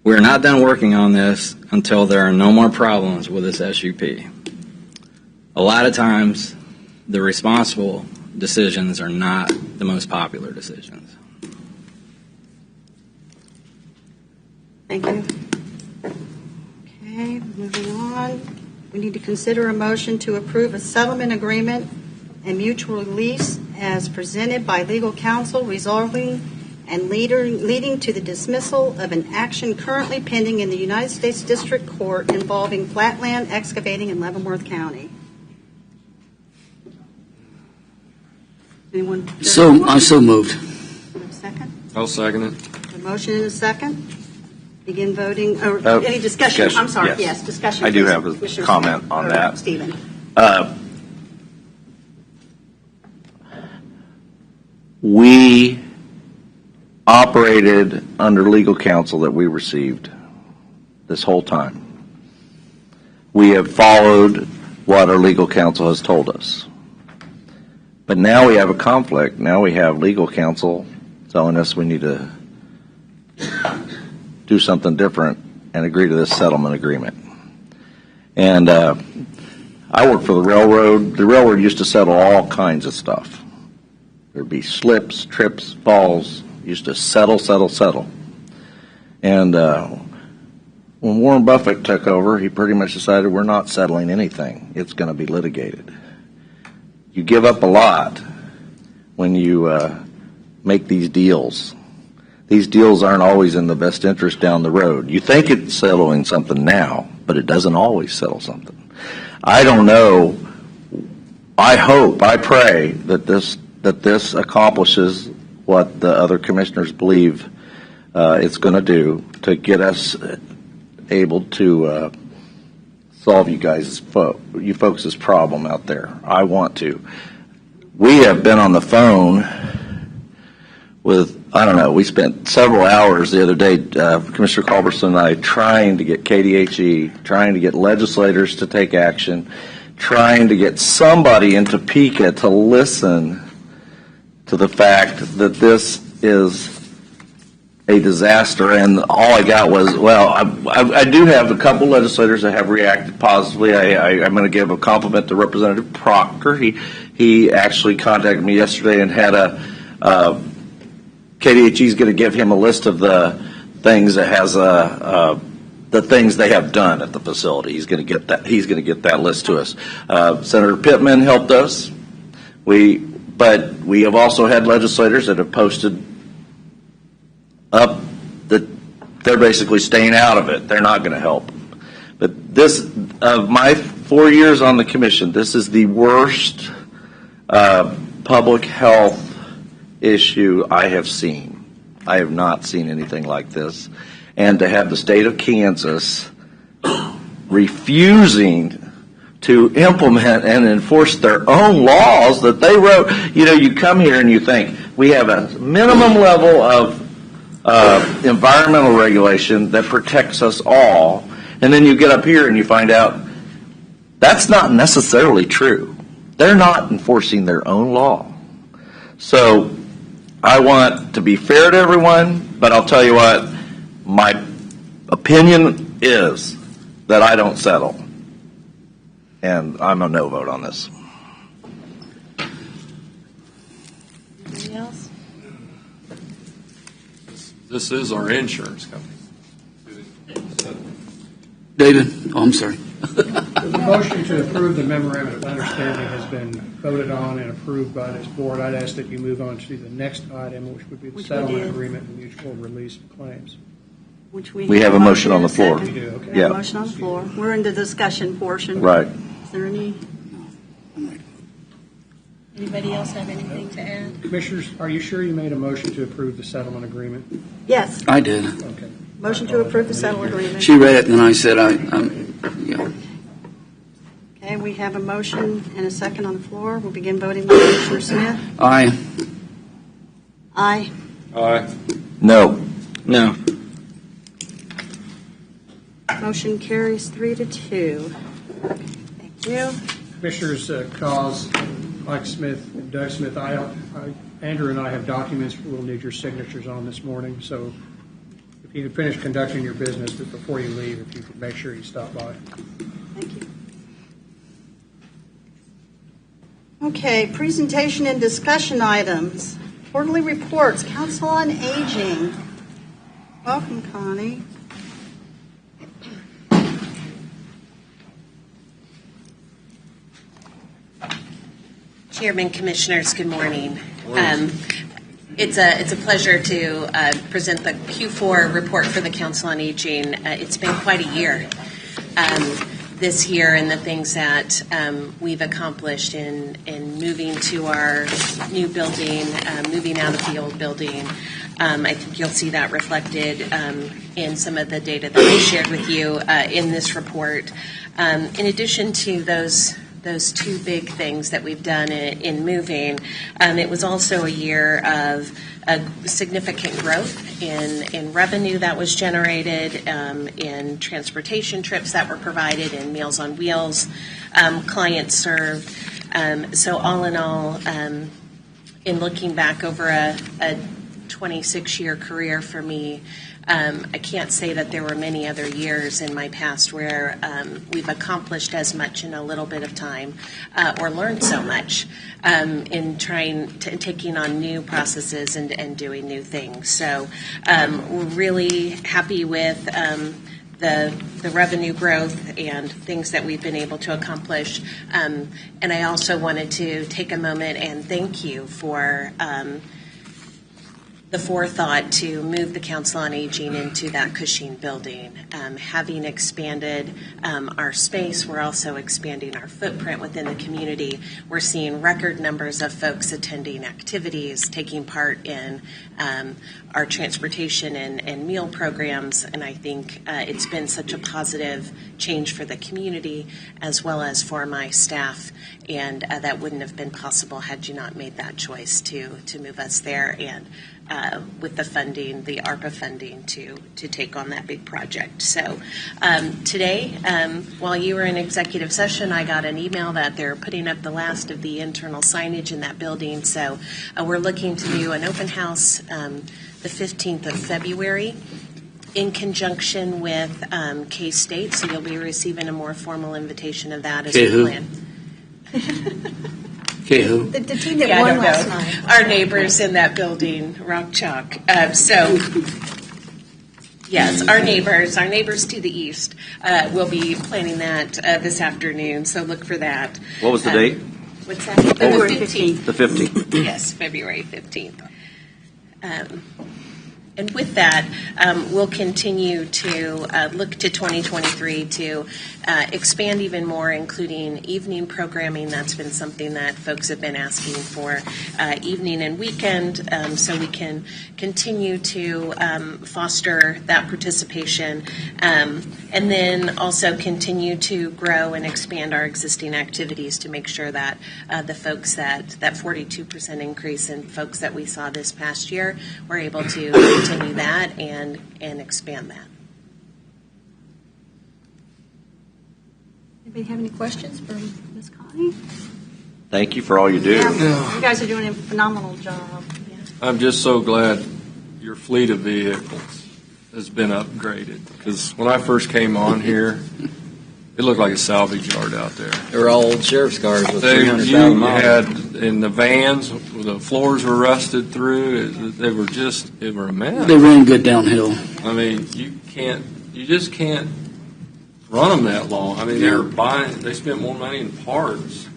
We're not done working on this until there are no more problems with this SUP. A lot of times, the responsible decisions are not the most popular decisions. Thank you. Okay, moving on. We need to consider a motion to approve a settlement agreement and mutual release as presented by legal counsel, resolving and leading to the dismissal of an action currently pending in the United States District Court involving Flatland Excavating in Leavenworth County. Anyone? I so moved. Second? I'll second it. A motion and a second. Begin voting, or any discussion? I'm sorry, yes, discussion. I do please. have a Commissioner comment Smith, on or that. Stephen. We operated under legal counsel that we received this whole time. We have followed what our legal counsel has told us. But now we have a conflict. Now we have legal counsel telling us we need to do something different and agree to this settlement agreement. And I work for the railroad. The railroad used to settle all kinds of stuff. There'd be slips, trips, falls. Used to settle. And when Warren Buffett took over, he pretty much decided we're not settling anything. It's going to be litigated. You give up a lot when you make these deals. These deals aren't always in the best interest down the road. You think it's settling something now, but it doesn't always settle something. I don't know. I hope, I pray that this accomplishes what the other commissioners believe it's going to do to get us able to solve you folks' problem out there. I want to. We have been on the phone with, I don't know, we spent several hours the other day, Commissioner Culberson and I, trying to get KDHE, trying to get legislators to take action, trying to get somebody in Topeka to listen to the fact that this is a disaster, and all I got was, well, I do have a couple legislators that have reacted positively. I'm going to give a compliment to Representative Proctor. He actually contacted me yesterday and had KDHE is going to give him a list of the things that has the things they have done at the facility. He's going to get that. He's going to get that list to us. Senator Pittman helped us. But we have also had legislators that have posted up that they're basically staying out of it. They're not going to help. But this, of my 4 years on the commission, this is the worst public health issue I have seen. I have not seen anything like this. And to have the state of Kansas refusing to implement and enforce their own laws that they wrote. You know, you come here and you think, we have a minimum level of environmental regulation that protects us all, and then you get up here and you find out that's not necessarily true. They're not enforcing their own law. So I want to be fair to everyone, but I'll tell you what, my opinion is that I don't settle. And I'm a no vote on this. Anybody else? This is our insurance company. David, I'm sorry. The motion to approve the memorandum of understanding has been voted on and approved by this board. I'd ask that you move on to the next item, which would be the settlement agreement and mutual release of claims. Which we have a motion on the floor. We do, okay. We have a motion on the floor. We're in the discussion portion. Right. Is there anybody else have anything to add? Commissioners, are you sure you made a motion to approve the settlement agreement? Yes. I did. Okay. Motion to approve the settlement agreement. She read it, and then I said, yeah. Okay, we have a motion and a second on the floor. We'll begin voting by Commissioner Smith. Aye. Aye. Aye. No. No. Motion carries 3-2. Thank you. Commissioners Cause, Mike Smith, and Doug Smith, Andrew and I have documents we'll need your signatures on this morning. So if you could finish conducting your business, but before you leave, if you could make sure you stop by. Thank you. Okay, presentation and discussion items. Quarterly reports, Council on Aging. Welcome, Connie. Chairman, Commissioners, good morning. It's a pleasure to present the Q4 report for the Council on Aging. It's been quite a year this year, and the things that we've accomplished in moving to our new building, moving out of the old building. I think you'll see that reflected in some of the data that I shared with you in this report. In addition to those two big things that we've done in moving, it was also a year of significant growth in revenue that was generated, in transportation trips that were provided, in Meals on Wheels, clients served. So all in all, in looking back over a 26-year career for me, I can't say that there were many other years in my past where we've accomplished as much in a little bit of time or learned so much in taking on new processes and doing new things. So we're really happy with the revenue growth and things that we've been able to accomplish. And I also wanted to take a moment and thank you for the forethought to move the Council on Aging into that Cushing building. Having expanded our space, we're also expanding our footprint within the community. We're seeing record numbers of folks attending activities, taking part in our transportation and meal programs, and I think it's been such a positive change for the community as well as for my staff, and that wouldn't have been possible had you not made that choice to move us there, and with the funding, the ARPA funding, to take on that big project. So today, while you were in executive session, I got an email that they're putting up the last of the internal signage in that building. So we're looking to do an open house the 15th of February in conjunction with K-State. So you'll be receiving a more formal invitation of that as a plan. Okay, who? The team that won last night. Our neighbors in that building, Rock Chalk. Yes, our neighbors to the east will be planning that this afternoon, so look for that. What was the date? What's that? February 15th. The 15th. Yes, February 15th. And with that, we'll continue to look to 2023 to expand even more, including evening programming. That's been something that folks have been asking for, evening and weekend, so we can continue to foster that participation, and then also continue to grow and expand our existing activities to make sure that the folks that 42% increase in folks that we saw this past year, we're able to continue that and expand that. Anybody have any questions for Ms. Connie? Thank you for all you do. Yeah. You guys are doing a phenomenal job. Yeah. I'm just so glad your fleet of vehicles has been upgraded, because when I first came on here, it looked like a salvage yard out there. They were all old sheriff's cars with You 300,000 miles. had in the vans, the floors were rusted through. They were a mess. They ran good downhill. I mean, you just can't run them that long. I mean, they spent more money in parts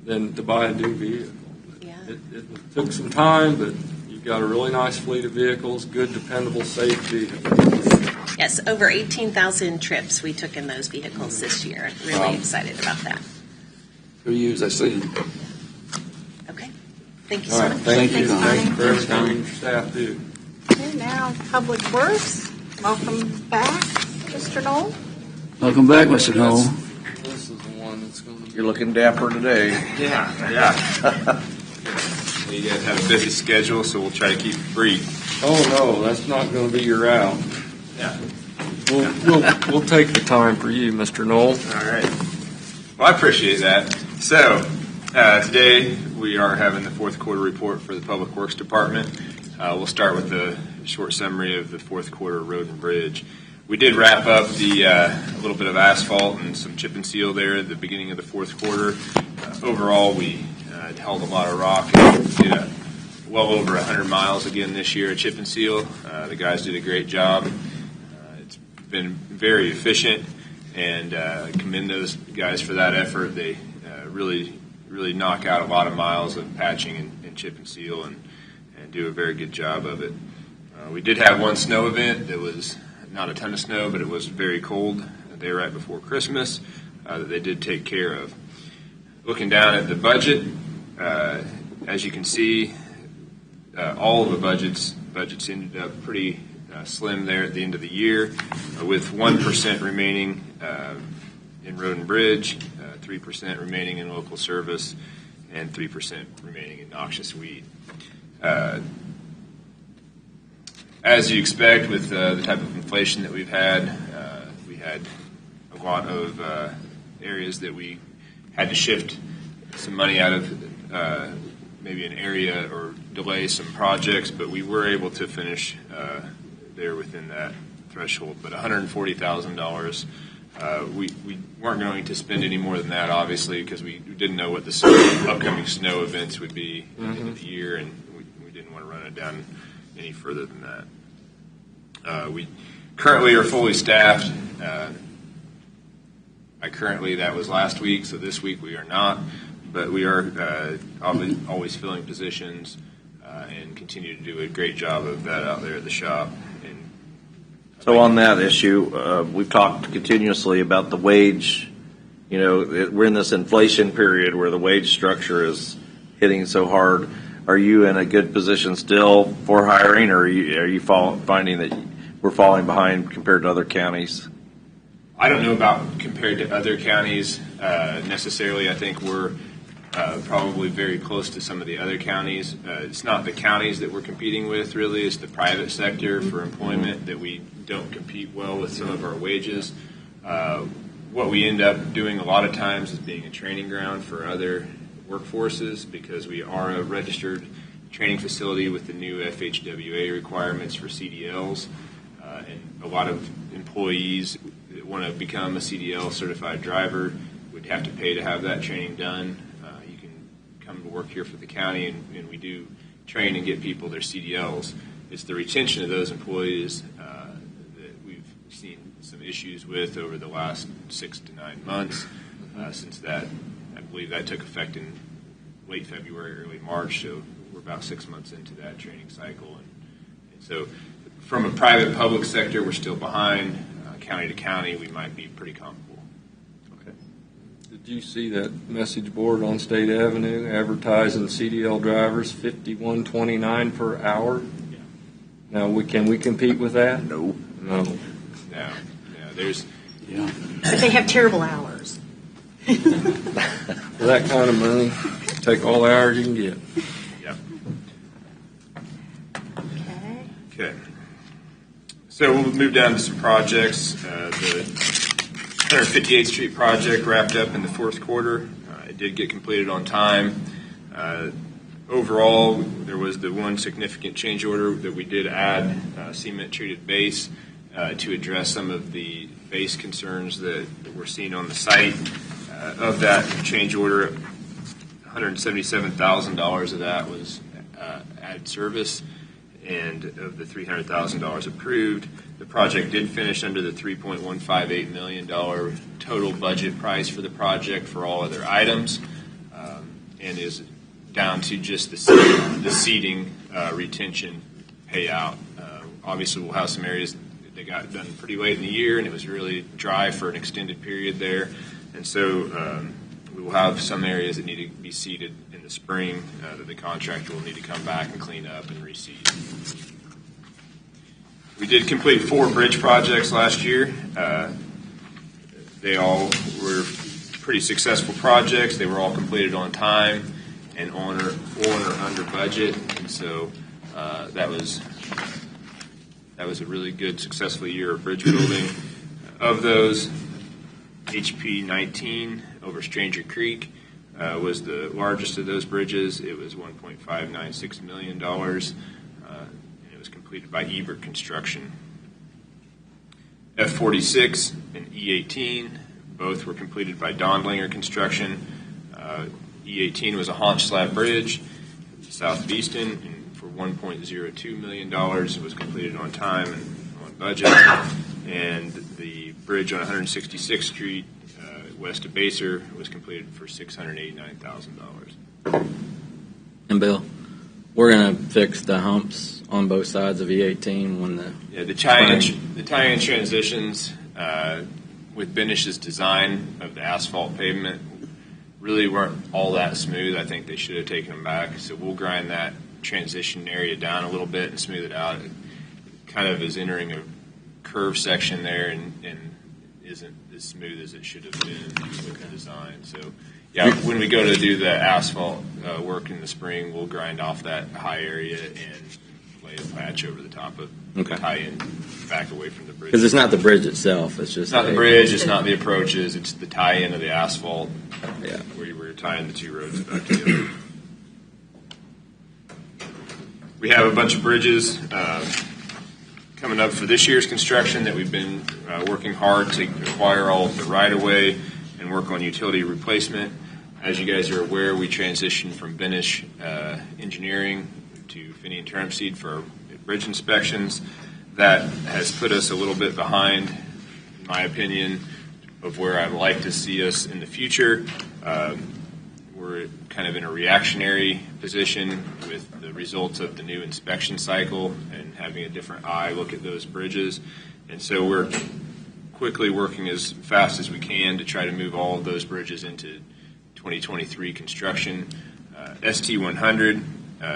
than to buy a new vehicle. Yeah. It took some time, but you've got a really nice fleet of vehicles, good, dependable, safe vehicles. Yes, over 18,000 trips we took in those vehicles this year. Really excited about that. Who use I see. Okay, thank you All so right, much. thank you. Thanks, Thank you for Connie. everything your staff do. Okay, now Public Works. Welcome back, Mr. Knoll. Welcome back, Mr. Knoll. This is the one that's going to be. You're looking dapper today. Yeah. You guys have a busy schedule, so we'll try to keep it brief. Oh, no, that's not going to be your out. Yeah. We'll take the time for you, Mr. Knoll. All right. Well, I appreciate that. So, today we are having the fourth quarter report for the Public Works Department. We'll start with a short summary of the fourth quarter road and bridge. We did wrap up a little bit of asphalt and some chip and seal there at the beginning of the fourth quarter. Overall, we held a lot of rock and did well over 100 miles again this year at chip and seal. The guys did a great job. It's been very efficient, and commend those guys for that effort. They really knock out a lot of miles of patching and chip and seal and do a very good job of it. We did have one snow event that was not a ton of snow, but it was very cold the day right before Christmas that they did take care of. Looking down at the budget, as you can see, all of the budgets ended up pretty slim there at the end of the year, with 1% remaining in road and bridge, 3% remaining in local service, and 3% remaining in noxious weed. As you expect with the type of inflation that we've had, we had a lot of areas that we had to shift some money out of maybe an area or delay some projects, but we were able to finish there within that threshold. But $140,000, we weren't going to spend any more than that, obviously, because we didn't know what the upcoming snow events would be at the end of the year, and we didn't want to run it down any further than that. We currently are fully staffed. That was last week, so this week we are not, but we are always filling positions and continue to do a great job of that out there at the shop. So on that issue, we've talked continuously about the wage. We're in this inflation period where the wage structure is hitting so hard. Are you in a good position still for hiring, or are you finding that we're falling behind compared to other counties? I don't know about compared to other counties necessarily. I think we're probably very close to some of the other counties. It's not the counties that we're competing with, really. It's the private sector for employment that we don't compete well with some of our wages. What we end up doing a lot of times is being a training ground for other workforces, because we are a registered training facility with the new FHWA requirements for CDLs. And a lot of employees that want to become a CDL certified driver would have to pay to have that training done. You can come to work here for the county, and we do train and get people their CDLs. It's the retention of those employees that we've seen some issues with over the last 6 to 9 months since that. I believe that took effect in late February, early March, so we're about 6 months into that training cycle. And so from a private public sector, we're still behind. County to county, we might be pretty comparable. Okay. Did you see that message board on State Avenue advertising CDL drivers $51.29 per hour? Yeah. Now, can we compete with that? No. There's. Yeah. But they have terrible hours. For that kind of money, take all the hours you can get. Yeah. Okay. So we'll move down to some projects. The 158th Street project wrapped up in the fourth quarter. It did get completed on time. Overall, there was the one significant change order that we did add cement-treated base to address some of the base concerns that we're seeing on the site. Of that change order, $177,000 of that was added service. And of the $300,000 approved, the project did finish under the $3.158 million total budget price for the project for all other items, and is down to just the seeding retention payout. Obviously, we'll have some areas that got done pretty late in the year, and it was really dry for an extended period there. And so we will have some areas that need to be seeded in the spring that the contractor will need to come back and clean up and reseed. We did complete 4 bridge projects last year. They all were pretty successful projects. They were all completed on time and on or under budget, and so that was a really good, successful year of bridge building. Of those, HP 19 over Stranger Creek was the largest of those bridges. It was $1.596 million. It was completed by Ebert Construction. F46 and E18 both were completed by Dondlinger Construction. E18 was a haunch slab bridge south of Easton, and for $1.02 million. It was completed on time and on budget. And the bridge on 166th Street west of Baser was completed for $689,000. And Bill, we're going to fix the humps on both sides of E18 when the tie-in transitions with Benish's design of the asphalt pavement really weren't all that smooth. I think they should have taken them back. So we'll grind that transition area down a little bit and smooth it out. It kind of is entering a curve section there and isn't as smooth as it should have been with the design. So, yeah, when we go to do the asphalt work in the spring, we'll grind off that high area and lay a patch over the top of the tie-in back away from the bridge. Because it's not the bridge itself. It's just not the bridge. It's not the approaches. It's the tie-in of the asphalt. Yeah. Where we're tying the two roads back together. We have a bunch of bridges coming up for this year's construction that we've been working hard to acquire all of the right-of-way and work on utility replacement. As you guys are aware, we transitioned from Benish Engineering to Finney and Turnipseed for bridge inspections. That has put us a little bit behind, in my opinion, of where I'd like to see us in the future. We're kind of in a reactionary position with the results of the new inspection cycle and having a different eye look at those bridges. And so we're quickly working as fast as we can to try to move all of those bridges into 2023 construction. ST100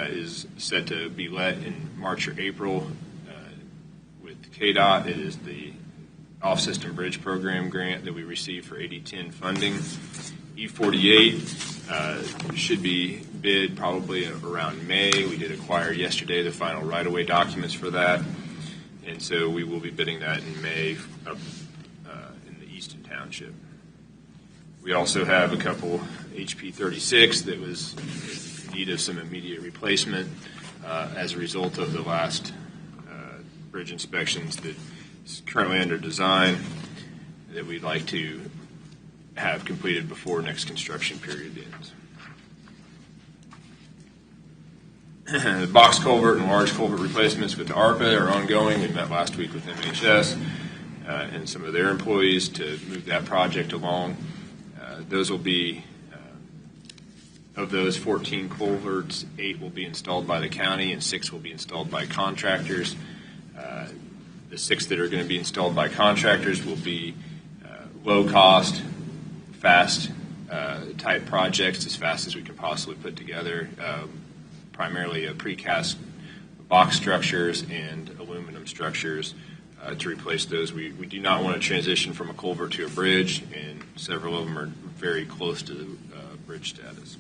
is set to be let in March or April with KDOT. It is the Off-System Bridge Program grant that we received for 8010 funding. E48 should be bid probably around May. We did acquire yesterday the final right-of-way documents for that, and so we will be bidding that in May up in the Easton Township. We also have a couple HP 36 that was in need of some immediate replacement as a result of the last bridge inspections that is currently under design that we'd like to have completed before next construction period ends. The box culvert and large culvert replacements with the ARPA are ongoing. We met last week with MHS and some of their employees to move that project along. Those will be, of those 14 culverts, 8 will be installed by the county and 6 will be installed by contractors. The 6 that are going to be installed by contractors will be low cost, fast type projects, as fast as we can possibly put together, primarily precast box structures and aluminum structures to replace those. We do not want to transition from a culvert to a bridge, and several of them are very close to bridge status.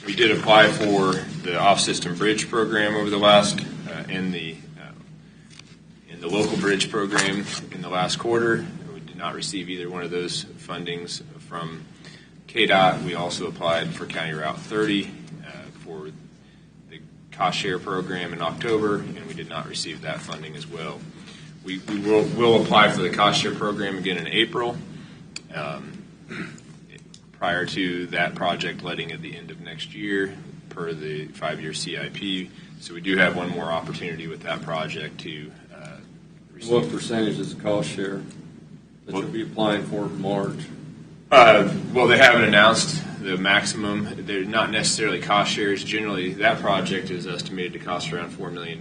We did apply for the off-system bridge program over the last, and the local bridge program in the last quarter. We did not receive either one of those fundings from KDOT. We also applied for County Route 30 for the cost share program in October, and we did not receive that funding as well. We will apply for the cost share program again in April. Prior to that project letting at the end of next year per the 5-year CIP. So we do have one more opportunity with that project to receive. What percentage is the cost share that you'll be applying for in March? Well, they haven't announced the maximum. They're not necessarily cost shares. Generally, that project is estimated to cost around $4 million.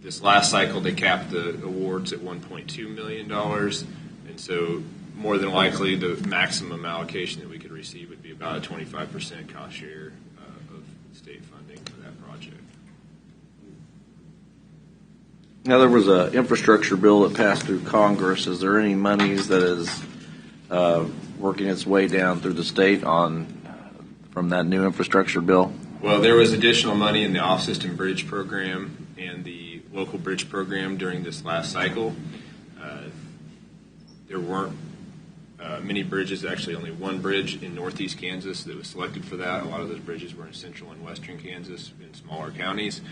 This last cycle, they capped the awards at $1.2 million. And so more than likely, the maximum allocation that we could receive would be about a 25% cost share of state funding for that project. Now, there was an infrastructure bill that passed through Congress. Is there any monies that is working its way down through the state from that new infrastructure bill? Well, there was additional money in the off-system bridge program and the local bridge program during this last cycle. There weren't many bridges, actually only one bridge in northeast Kansas that was selected for that. A lot of those bridges were in central and western Kansas in smaller counties.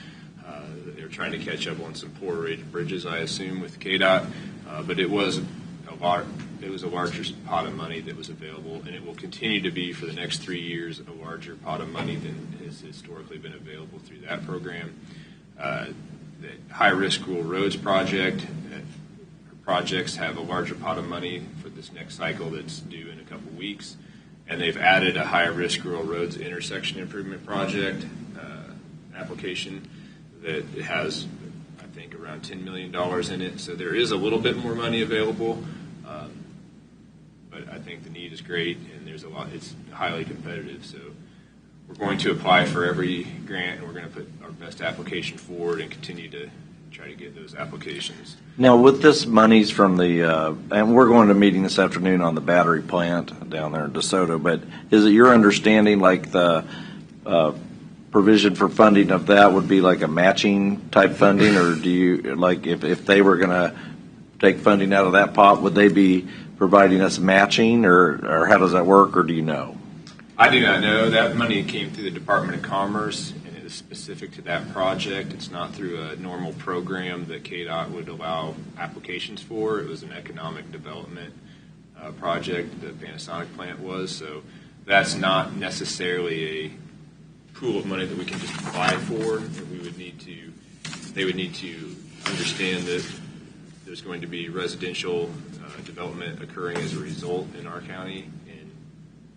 They were trying to catch up on some poor rated bridges, I assume, with KDOT, but it was a larger pot of money that was available, and it will continue to be for the next 3 years a larger pot of money than has historically been available through that program. The high-risk rural roads projects have a larger pot of money for this next cycle that's due in a couple weeks, and they've added a high-risk rural roads intersection improvement project application that has, I think, around $10 million in it. So there is a little bit more money available, but I think the need is great, and there's a lot. It's highly competitive. So we're going to apply for every grant, and we're going to put our best application forward and continue to try to get those applications. Now, with this monies from the, and we're going to a meeting this afternoon on the battery plant down there in DeSoto, but is it your understanding like the provision for funding of that would be like a matching type funding, or do you, like if they were going to take funding out of that pot, would they be providing us matching, or how does that work, or do you know? I do not know. That money came through the Department of Commerce, and it is specific to that project. It's not through a normal program that KDOT would allow applications for. It was an economic development project, the Panasonic plant was. So that's not necessarily a pool of money that we can just apply for. They would need to understand that there's going to be residential development occurring as a result in our county, and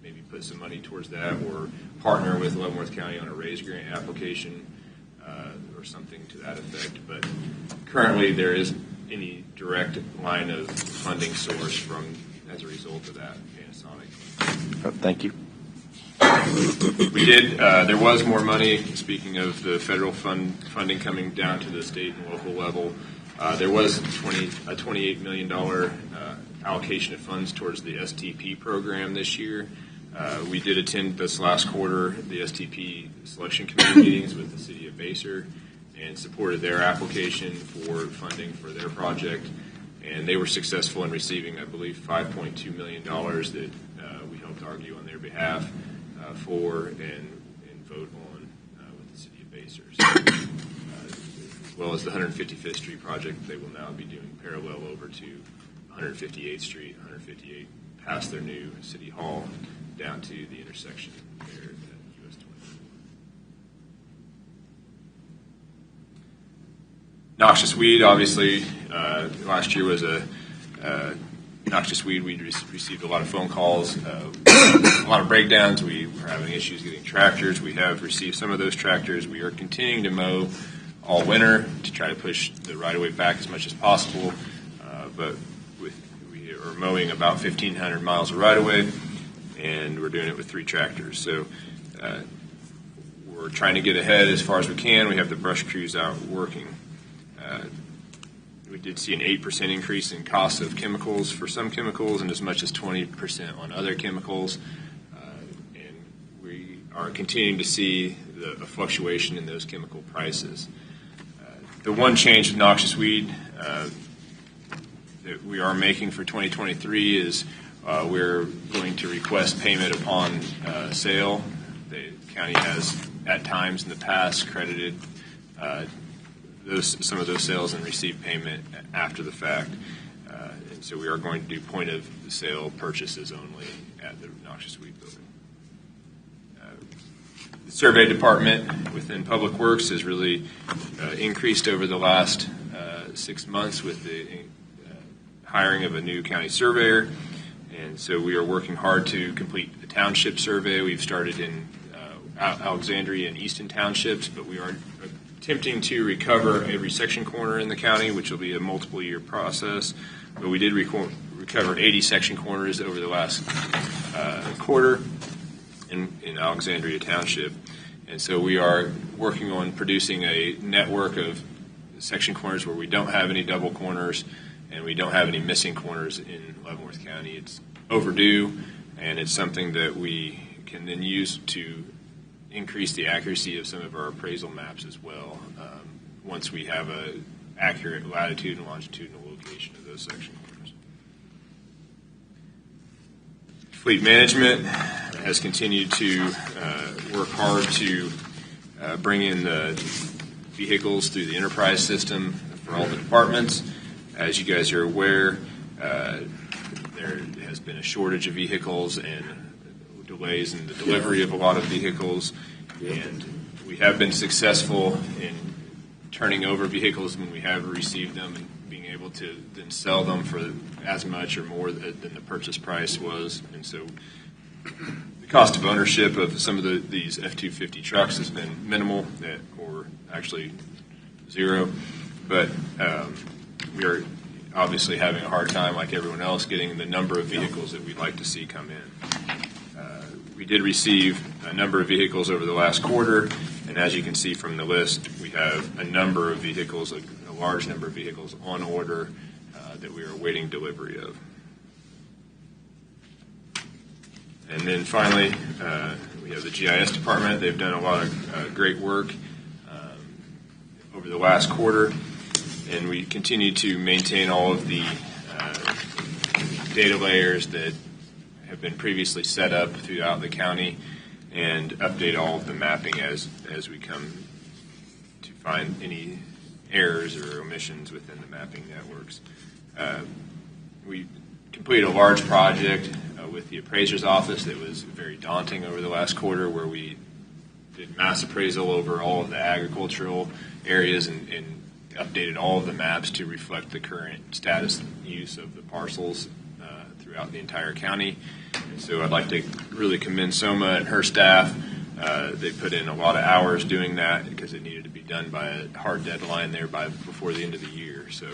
maybe put some money towards that, or partner with Leavenworth County on a raise grant application or something to that effect. But currently there isn't any direct line of funding source from as a result of that Panasonic. Thank you. We did. There was more money. Speaking of the federal funding coming down to the state and local level, there was a $28 million allocation of funds towards the STP program this year. We did attend this last quarter the STP selection committee meetings with the city of Basel and supported their application for funding for their project. And they were successful in receiving, I believe, $5.2 million that we helped argue on their behalf for and vote on with the city of Basel. So, as well as the 155th Street project, they will now be doing parallel over to 158th Street, 158 past their new city hall down to the intersection there at US 24. Noxious weed, obviously, last year was a noxious weed. We received a lot of phone calls, a lot of breakdowns. We were having issues getting tractors. We have received some of those tractors. We are continuing to mow all winter to try to push the right-of-way back as much as possible. But we are mowing about 1,500 miles of right-of-way, and we're doing it with 3 tractors. So we're trying to get ahead as far as we can. We have the brush crews out working. We did see an 8% increase in cost of chemicals for some chemicals and as much as 20% on other chemicals. And we are continuing to see a fluctuation in those chemical prices. The one change with noxious weed that we are making for 2023 is we're going to request payment upon sale. The county has at times in the past credited some of those sales and receive payment after the fact. And so we are going to do point of sale purchases only at the noxious weed building. The survey department within Public Works has really increased over the last 6 months with the hiring of a new county surveyor. And so we are working hard to complete the township survey. We've started in Alexandria and Easton townships, but we are attempting to recover every section corner in the county, which will be a multiple-year process. But we did recover 80 section corners over the last quarter in Alexandria Township. And so we are working on producing a network of section corners where we don't have any double corners and we don't have any missing corners in Leavenworth County. It's overdue, and it's something that we can then use to increase the accuracy of some of our appraisal maps as well, once we have an accurate latitude and longitudinal location of those section corners. Fleet management has continued to work hard to bring in the vehicles through the enterprise system for all the departments. As you guys are aware, there has been a shortage of vehicles and delays in the delivery of a lot of vehicles, and we have been successful in turning over vehicles when we have received them and being able to then sell them for as much or more than the purchase price was. And so the cost of ownership of some of these F-250 trucks has been minimal, or actually zero, but we are obviously having a hard time, like everyone else, getting the number of vehicles that we'd like to see come in. We did receive a number of vehicles over the last quarter, and as you can see from the list, we have a number of vehicles, a large number of vehicles on order that we are awaiting delivery of. And then finally, we have the GIS department. They've done a lot of great work over the last quarter, and we continue to maintain all of the data layers that have been previously set up throughout the county and update all of the mapping as we come to find any errors or omissions within the mapping networks. We completed a large project with the appraiser's office that was very daunting over the last quarter, where we did mass appraisal over all of the agricultural areas and updated all of the maps to reflect the current status and use of the parcels throughout the entire county. And so I'd like to really commend Soma and her staff. They put in a lot of hours doing that because it needed to be done by a hard deadline there before the end of the year. So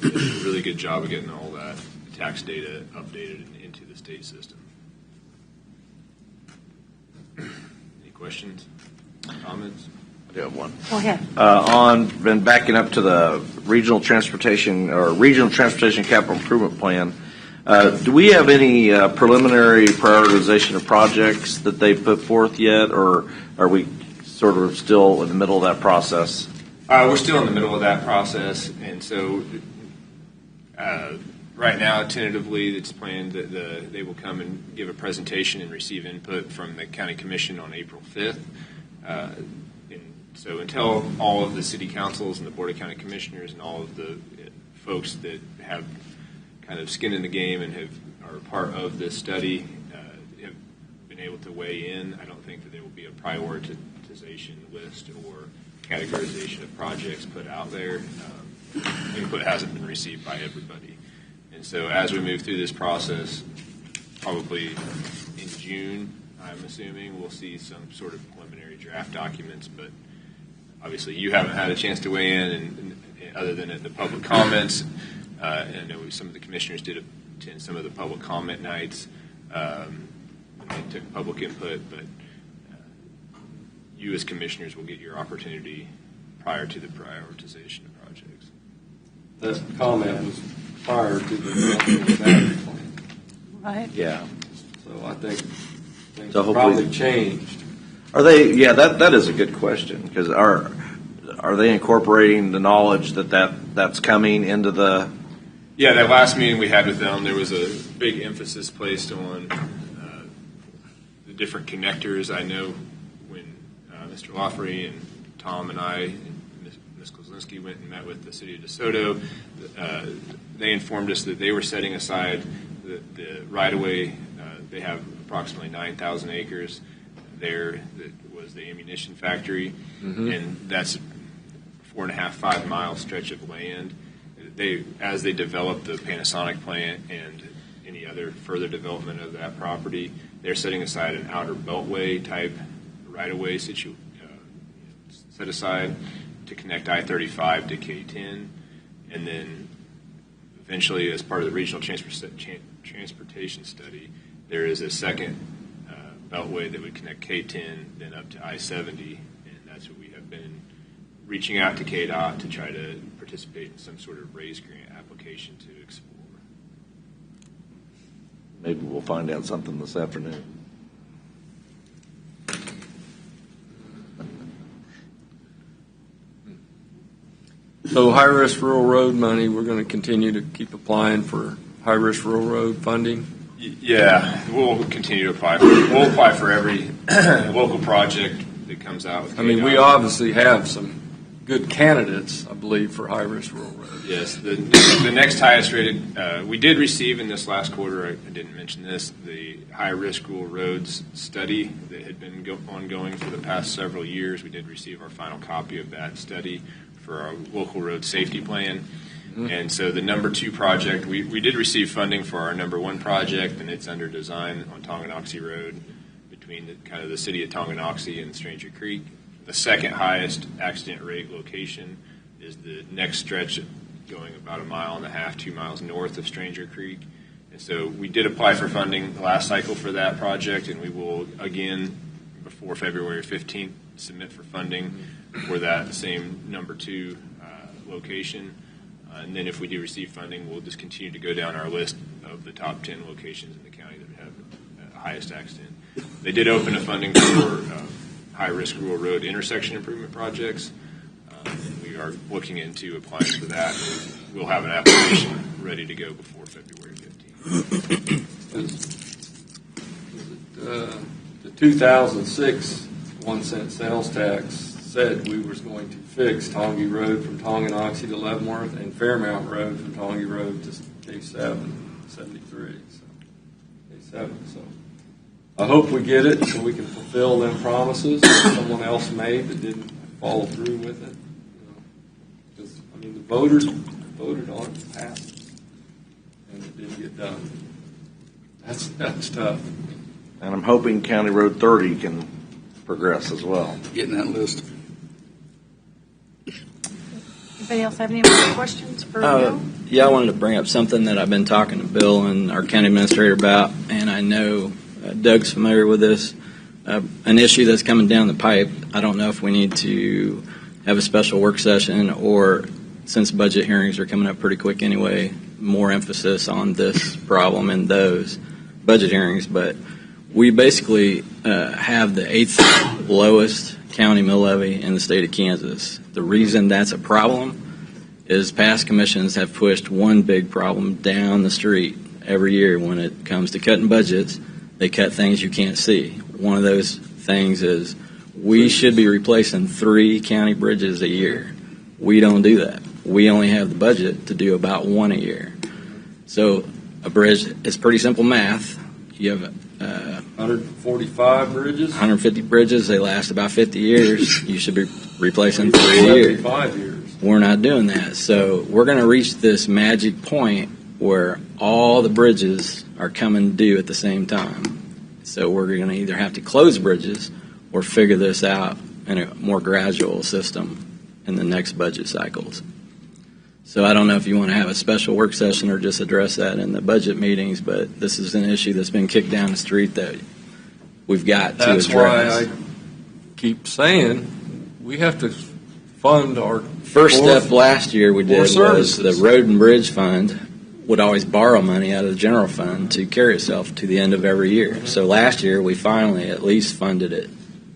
did a really good job of getting all that tax data updated into the state system. Any questions, comments? I do have one. Go ahead. Been backing up to the regional transportation capital improvement plan. Do we have any preliminary prioritization of projects that they put forth yet, or are we sort of still in the middle of that process? We're still in the middle of that process, and so right now, tentatively, it's planned that they will come and give a presentation and receive input from the County Commission on April 5th. So until all of the city councils and the Board of County Commissioners and all of the folks that have kind of skin in the game and are part of this study have been able to weigh in, I don't think that there will be a prioritization list or categorization of projects put out there. Input hasn't been received by everybody. And so as we move through this process, probably in June, I'm assuming, we'll see some sort of preliminary draft documents, but obviously you haven't had a chance to weigh in, and other than at the public comments. And I know some of the commissioners did attend some of the public comment nights and they took public input, but you as commissioners will get your opportunity prior to the prioritization of projects. That comment was prior to the master plan. Right. Yeah. So I think things So have hopefully- probably changed. Are they? Yeah, that is a good question, because are they incorporating the knowledge that's coming into the? Yeah, that last meeting we had with them, there was a big emphasis placed on the different connectors. I know when Mr. Loffrey and Tom and I and Ms. Kozlinski went and met with the city of DeSoto, they informed us that they were setting aside the right-of-way. They have approximately 9,000 acres there that was the ammunition factory, and that's a 4.5 mile stretch of land. As they develop the Panasonic plant and any other further development of that property, they're setting aside an outer beltway type right-of-way set aside to connect I-35 to K-10, and then eventually, as part of the regional transportation study, there is a second beltway that would connect K-10 then up to I-70, and that's what we have been reaching out to KDOT to try to participate in some sort of raise grant application to explore. Maybe we'll find out something this afternoon. So high-risk rural road money, we're going to continue to keep applying for high-risk rural road funding? Yeah, we'll continue to apply. We'll apply for every local project that comes out with KDOT. I mean, we obviously have some good candidates, I believe, for high-risk rural road. Yes, the next highest rated, we did receive in this last quarter, I didn't mention this, the high-risk rural roads study that had been ongoing for the past several years. We did receive our final copy of that study for our local road safety plan. And so the number 2 project, we did receive funding for our number 1 project, and it's under design on Tonganoxie Road between the city of Tonganoxie and Stranger Creek. The second highest accident rate location is the next stretch going about 1.5 miles, 2 miles north of Stranger Creek. And so we did apply for funding the last cycle for that project, and we will again, before February 15th, submit for funding for that same number 2 location. And then if we do receive funding, we'll just continue to go down our list of the top 10 locations in the county that have the highest accident. They did open a funding for high-risk rural road intersection improvement projects. And we are looking into applying for that. We'll have an application ready to go before February 15th. The 2006 1-cent sales tax said we was going to fix Tongi Road from Tonganoxie to Leavenworth and Fairmount Road from Tongi Road to K7, 73. So K7. So I hope we get it so we can fulfill them promises that someone else made that didn't follow through with it. Because I mean, the voters voted on it, passed it, and it didn't get done. That's tough. And I'm hoping County Road 30 can progress as well. Getting that list. Anybody else have any more questions for Bill? Yeah, I wanted to bring up something that I've been talking to Bill and our county administrator about, and I know Doug's familiar with this. An issue that's coming down the pipe. I don't know if we need to have a special work session or, since budget hearings are coming up pretty quick anyway, more emphasis on this problem in those budget hearings. But we basically have the 8th lowest county mill levy in the state of Kansas. The reason that's a problem is past commissions have pushed one big problem down the street every year when it comes to cutting budgets. They cut things you can't see. One of those things is we should be replacing 3 county bridges a year. We don't do that. We only have the budget to do about 1 a year. So a bridge is pretty simple math. You have 145 bridges? 150 bridges. They last about 50 years. You should be replacing 3 a year. 75 years. We're not doing that. So we're going to reach this magic point where all the bridges are coming due at the same time. So we're going to either have to close bridges or figure this out in a more gradual system in the next budget cycles. So I don't know if you want to have a special work session or just address that in the budget meetings, but this is an issue that's been kicked down the street that we've got to address. That's why I keep saying we have to fund our first step last year we did was services. the Road and Bridge Fund would always borrow money out of the general fund to carry itself to the end of every year. So last year we finally at least funded it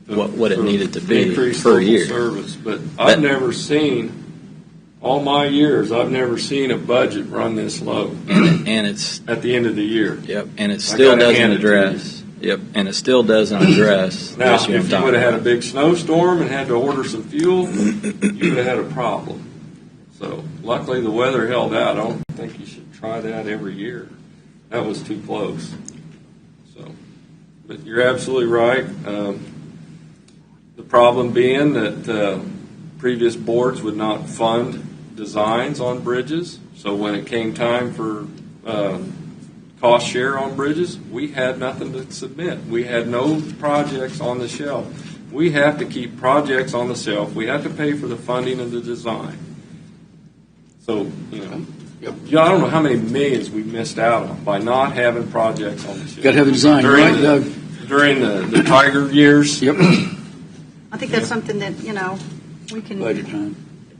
what it needed to be per year. Service. But I've never seen, all my years, I've never seen a budget run this low. And it's at the end of the year. Yep, and it still doesn't address. Yep, and it still doesn't address. Now, if you would have had a big snowstorm and had to order some fuel, you would have had a problem. So luckily the weather held out. I don't think you should try that every year. That was too close. So, but you're absolutely right. The problem being that previous boards would not fund designs on bridges. So when it came time for cost share on bridges, we had nothing to submit. We had no projects on the shelf. We have to keep projects on the shelf. We have to pay for the funding of the design. So, I don't know how many millions we missed out on by not having projects on the shelf. Got to have a design, right, Doug? During the Tiger years. Yep. I think that's something that, we can Budget time.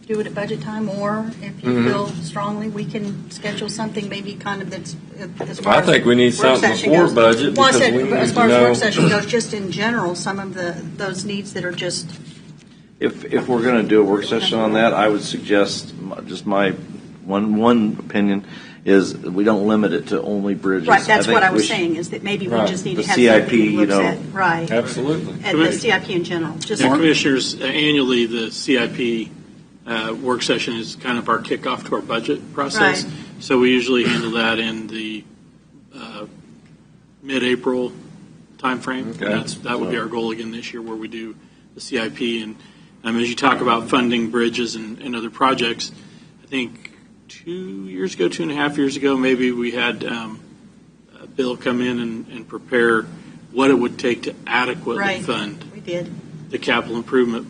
do it at budget time, or if you feel strongly, we can schedule something maybe kind of that's as far I think we need as work something session before goes. budget Well, I because said, we need as to far as know. work session goes, just in general, some of those needs that are just. If we're going to do a work session on that, I would suggest, just my one opinion, is we don't limit it to only bridges. Right, that's what I was we should- saying, is that maybe we Right. just need The to have CIP, something that looks at, right, Absolutely. at the CIP in general. Just Yeah, Commissioners, annually the CIP work session is kind of our kickoff to our budget process. Right. So we usually handle that in the mid-April timeframe. Okay. That would be our goal again this year, where we do the CIP. And as you talk about funding bridges and other projects, I think 2.5 years ago, maybe we had Bill come in and prepare what it would take to adequately Right. fund we did. the capital improvement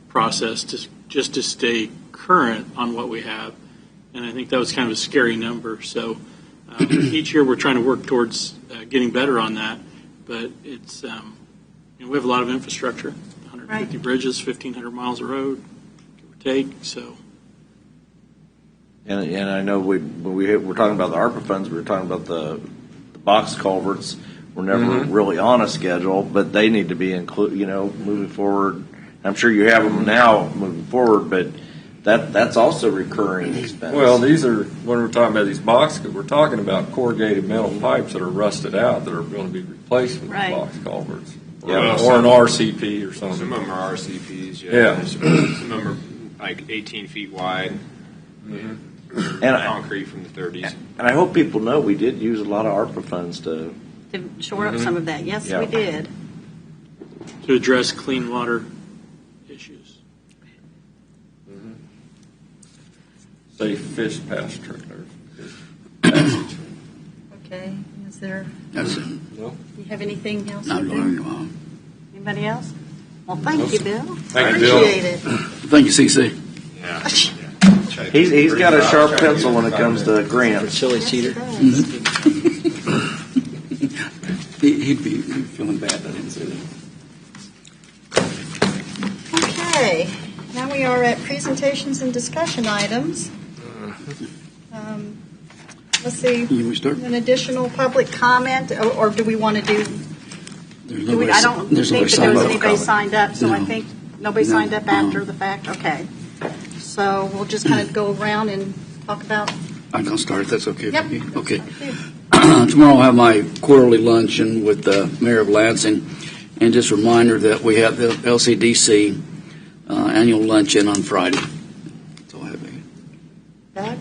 process just to stay current on what we have. And I think that was kind of a scary number. So each year we're trying to work towards getting better on that. But it's we have a lot of infrastructure, 150 Right. bridges, 1,500 miles of road, give or take. So. And I know when we were talking about the ARPA funds, we were talking about the box culverts. We're never really on a schedule, but they need to be included, moving forward. I'm sure you have them now moving forward, but That's also recurring expense. Well, these are, when we're talking about these box, we're talking about corrugated metal pipes that are rusted out that are going to be replaced with Right. box culverts. Yeah. Or an RCP or something. Some of them are RCPs, Yeah. Some of them are like 18 feet wide, And concrete from the 30s. And I hope people know we did use a lot of ARPA funds to. shore up some of that. Yes, Yeah. we did. To address clean water issues. Safe fish pasture. Okay. Is there? That's it. No? You have anything else? Not to do? going Anybody else? Well, thank you, Bill. Thank you, Bill. Appreciate it. Thank you, CC. Yeah. He's got a sharp pencil when it comes to grants. Chili cheater. He'd be feeling bad that I didn't say that. Okay, now we are at presentations and discussion items. Let's see, You we start? an additional public comment, or do we want to do? There's I don't there's think that nobody there was signed up. anybody signed up, so I No. think nobody No. signed up after No. the fact. Okay, so we'll just kind of go around and talk about. I'm going to start if that's okay Yep. with you. Okay. Okay. Tomorrow I'll have my quarterly luncheon with the Mayor of Lansing, and just a reminder that we have the LCDC annual luncheon on Friday. That's all I have. Doug?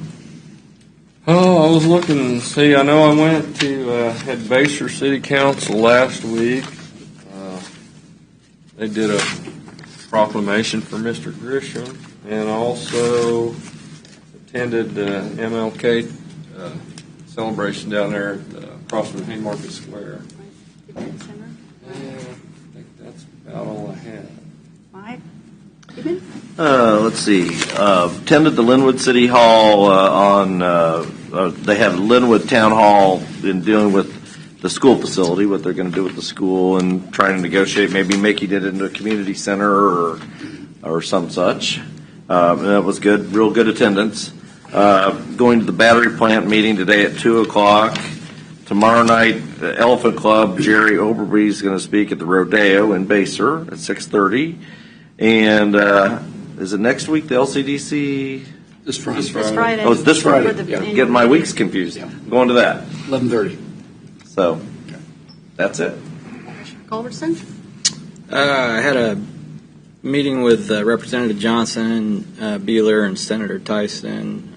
Oh, I was looking and see. I know I went to had Basher City Council last week. They did a proclamation for Mr. Grisham, and also attended the MLK celebration down there across from Haymarket Square. Yeah, I think that's about all I had. Mike? Let's see. Attended the Linwood City Hall they have Linwood Town Hall in dealing with the school facility, what they're going to do with the school, and trying to negotiate maybe making it into a community center or some such. And that was good, real good attendance. Going to the battery plant meeting today at 2:00. Tomorrow night, the Elephant Club, Jerry Oberby is going to speak at the Rodeo in Basser at 6:30. And is it next week, the LCDC? This Friday. This Friday. Oh, it's this Friday. For the Yeah, annual getting my meeting. weeks confused. Yeah. Going to that. 11:30. So that's it. Culbertson? I had a meeting with Representative Johnson, Beeler, and Senator Tyson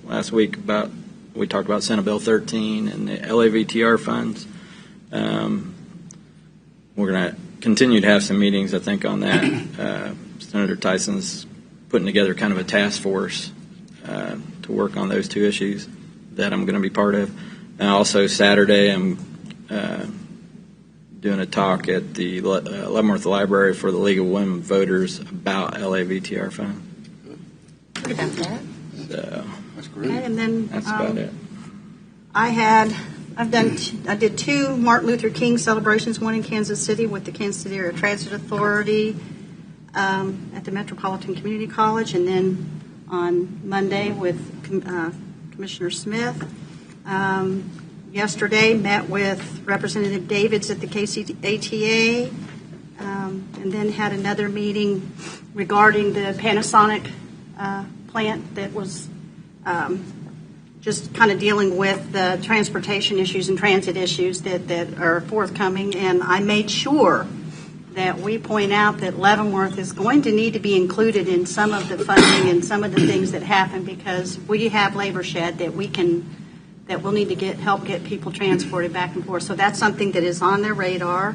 last week. We talked about Senate Bill 13 and the LAVTR funds. We're going to continue to have some meetings, I think, on that. Senator Tyson's putting together kind of a task force to work on those two issues that I'm going to be part of. And also Saturday, I'm doing a talk at the Leavenworth Library for the League of Women Voters about LAVTR funds. Heard about that. So That's great. Okay, and then that's about it. I did two Martin Luther King celebrations, one in Kansas City with the Kansas City Area Transit Authority at the Metropolitan Community College, and then on Monday with Commissioner Smith. Yesterday, met with Representative Davids at the KCATA, and then had another meeting regarding the Panasonic plant that was just kind of dealing with the transportation issues and transit issues that are forthcoming. And I made sure that we point out that Leavenworth is going to need to be included in some of the funding and some of the things that happen, because we have labor shed that we'll need to help get people transported back and forth. So that's something that is on their radar.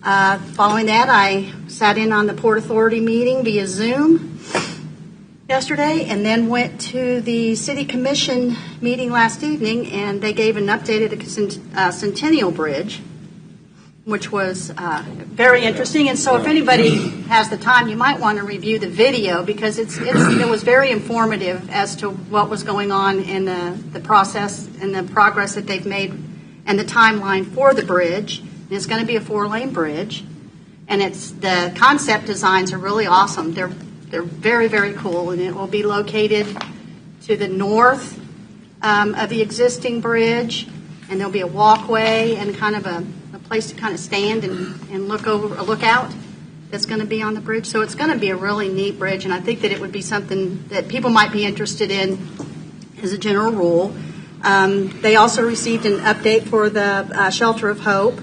Following that, I sat in on the Port Authority meeting via Zoom yesterday, and then went to the City Commission meeting last evening, and they gave an update at the Centennial Bridge, which was very interesting. And so if anybody has the time, you might want to review the video, because it was very informative as to what was going on in the process and the progress that they've made and the timeline for the bridge. And it's going to be a 4-lane bridge, and the concept designs are really awesome. They're very, very cool, and it will be located to the north of the existing bridge, and there'll be a walkway and kind of a place to kind of stand and look out. that's going to be on the bridge. So it's going to be a really neat bridge, and I think that it would be something that people might be interested in as a general rule. They also received an update for the Shelter of Hope,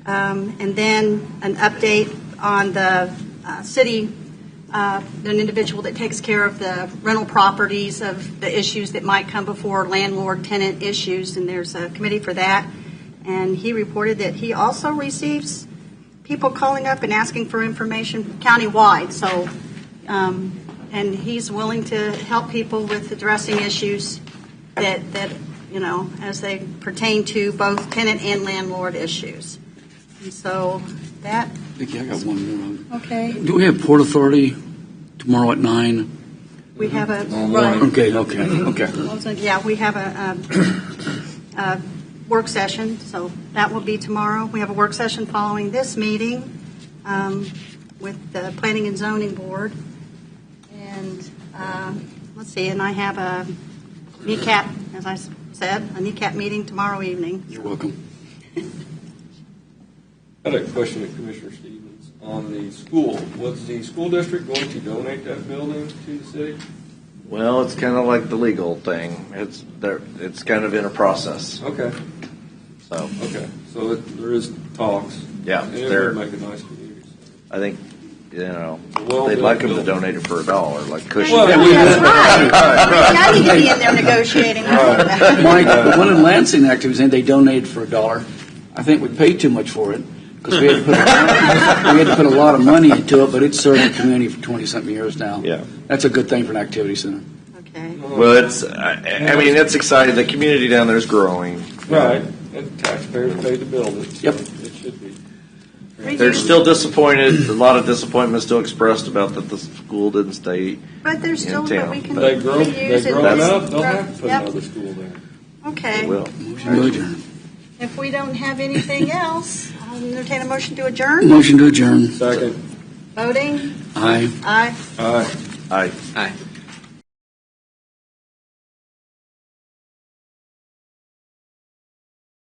and then an update on the city, an individual that takes care of the rental properties, of the issues that might come before landlord-tenant issues, and there's a committee for that. And he reported that he also receives people calling up and asking for information countywide. So, and he's willing to help people with addressing issues that as they pertain to both tenant and landlord issues. And so that. Vicki, I got one more. Okay. Do we have Port Authority tomorrow at 9? We have a Right. Okay. Yeah, we have a work session, so that will be tomorrow. We have a work session following this meeting with the Planning and Zoning Board. And let's see, and I have a kneecap, as I said, a kneecap meeting tomorrow evening. You're welcome. I had a question to Commissioner Stevens on the school. Was the school district going to donate that building to the city? Well, it's kind of like the legal thing. It's kind of in a process. Okay. So there is talks. Yeah, And it would make a nice community. I think, Well, they'd like them to donate it for $1, like Cushing. Well, That's right. I need to be in there negotiating. Mike, the one in Lansing actually was saying they donated for $1. I think we paid too much for it because we had to put a lot of money into it, but it's served the community for 20-something years now. Yeah. That's a good thing for an activity center. Okay. Well, it's exciting. The community down there is growing. Right. And taxpayers paid to build it. Yep. It should be. They're still disappointed. A lot of disappointment still expressed about that the school didn't stay. But there's still In what town. we can They grow reuse and up, they'll have to put Yep. another school there. Okay. Well, Motion to adjourn. If we don't have anything else, I'll entertain a motion to adjourn. Motion to adjourn. Second. Voting. Aye. Aye. Aye. I. Aye.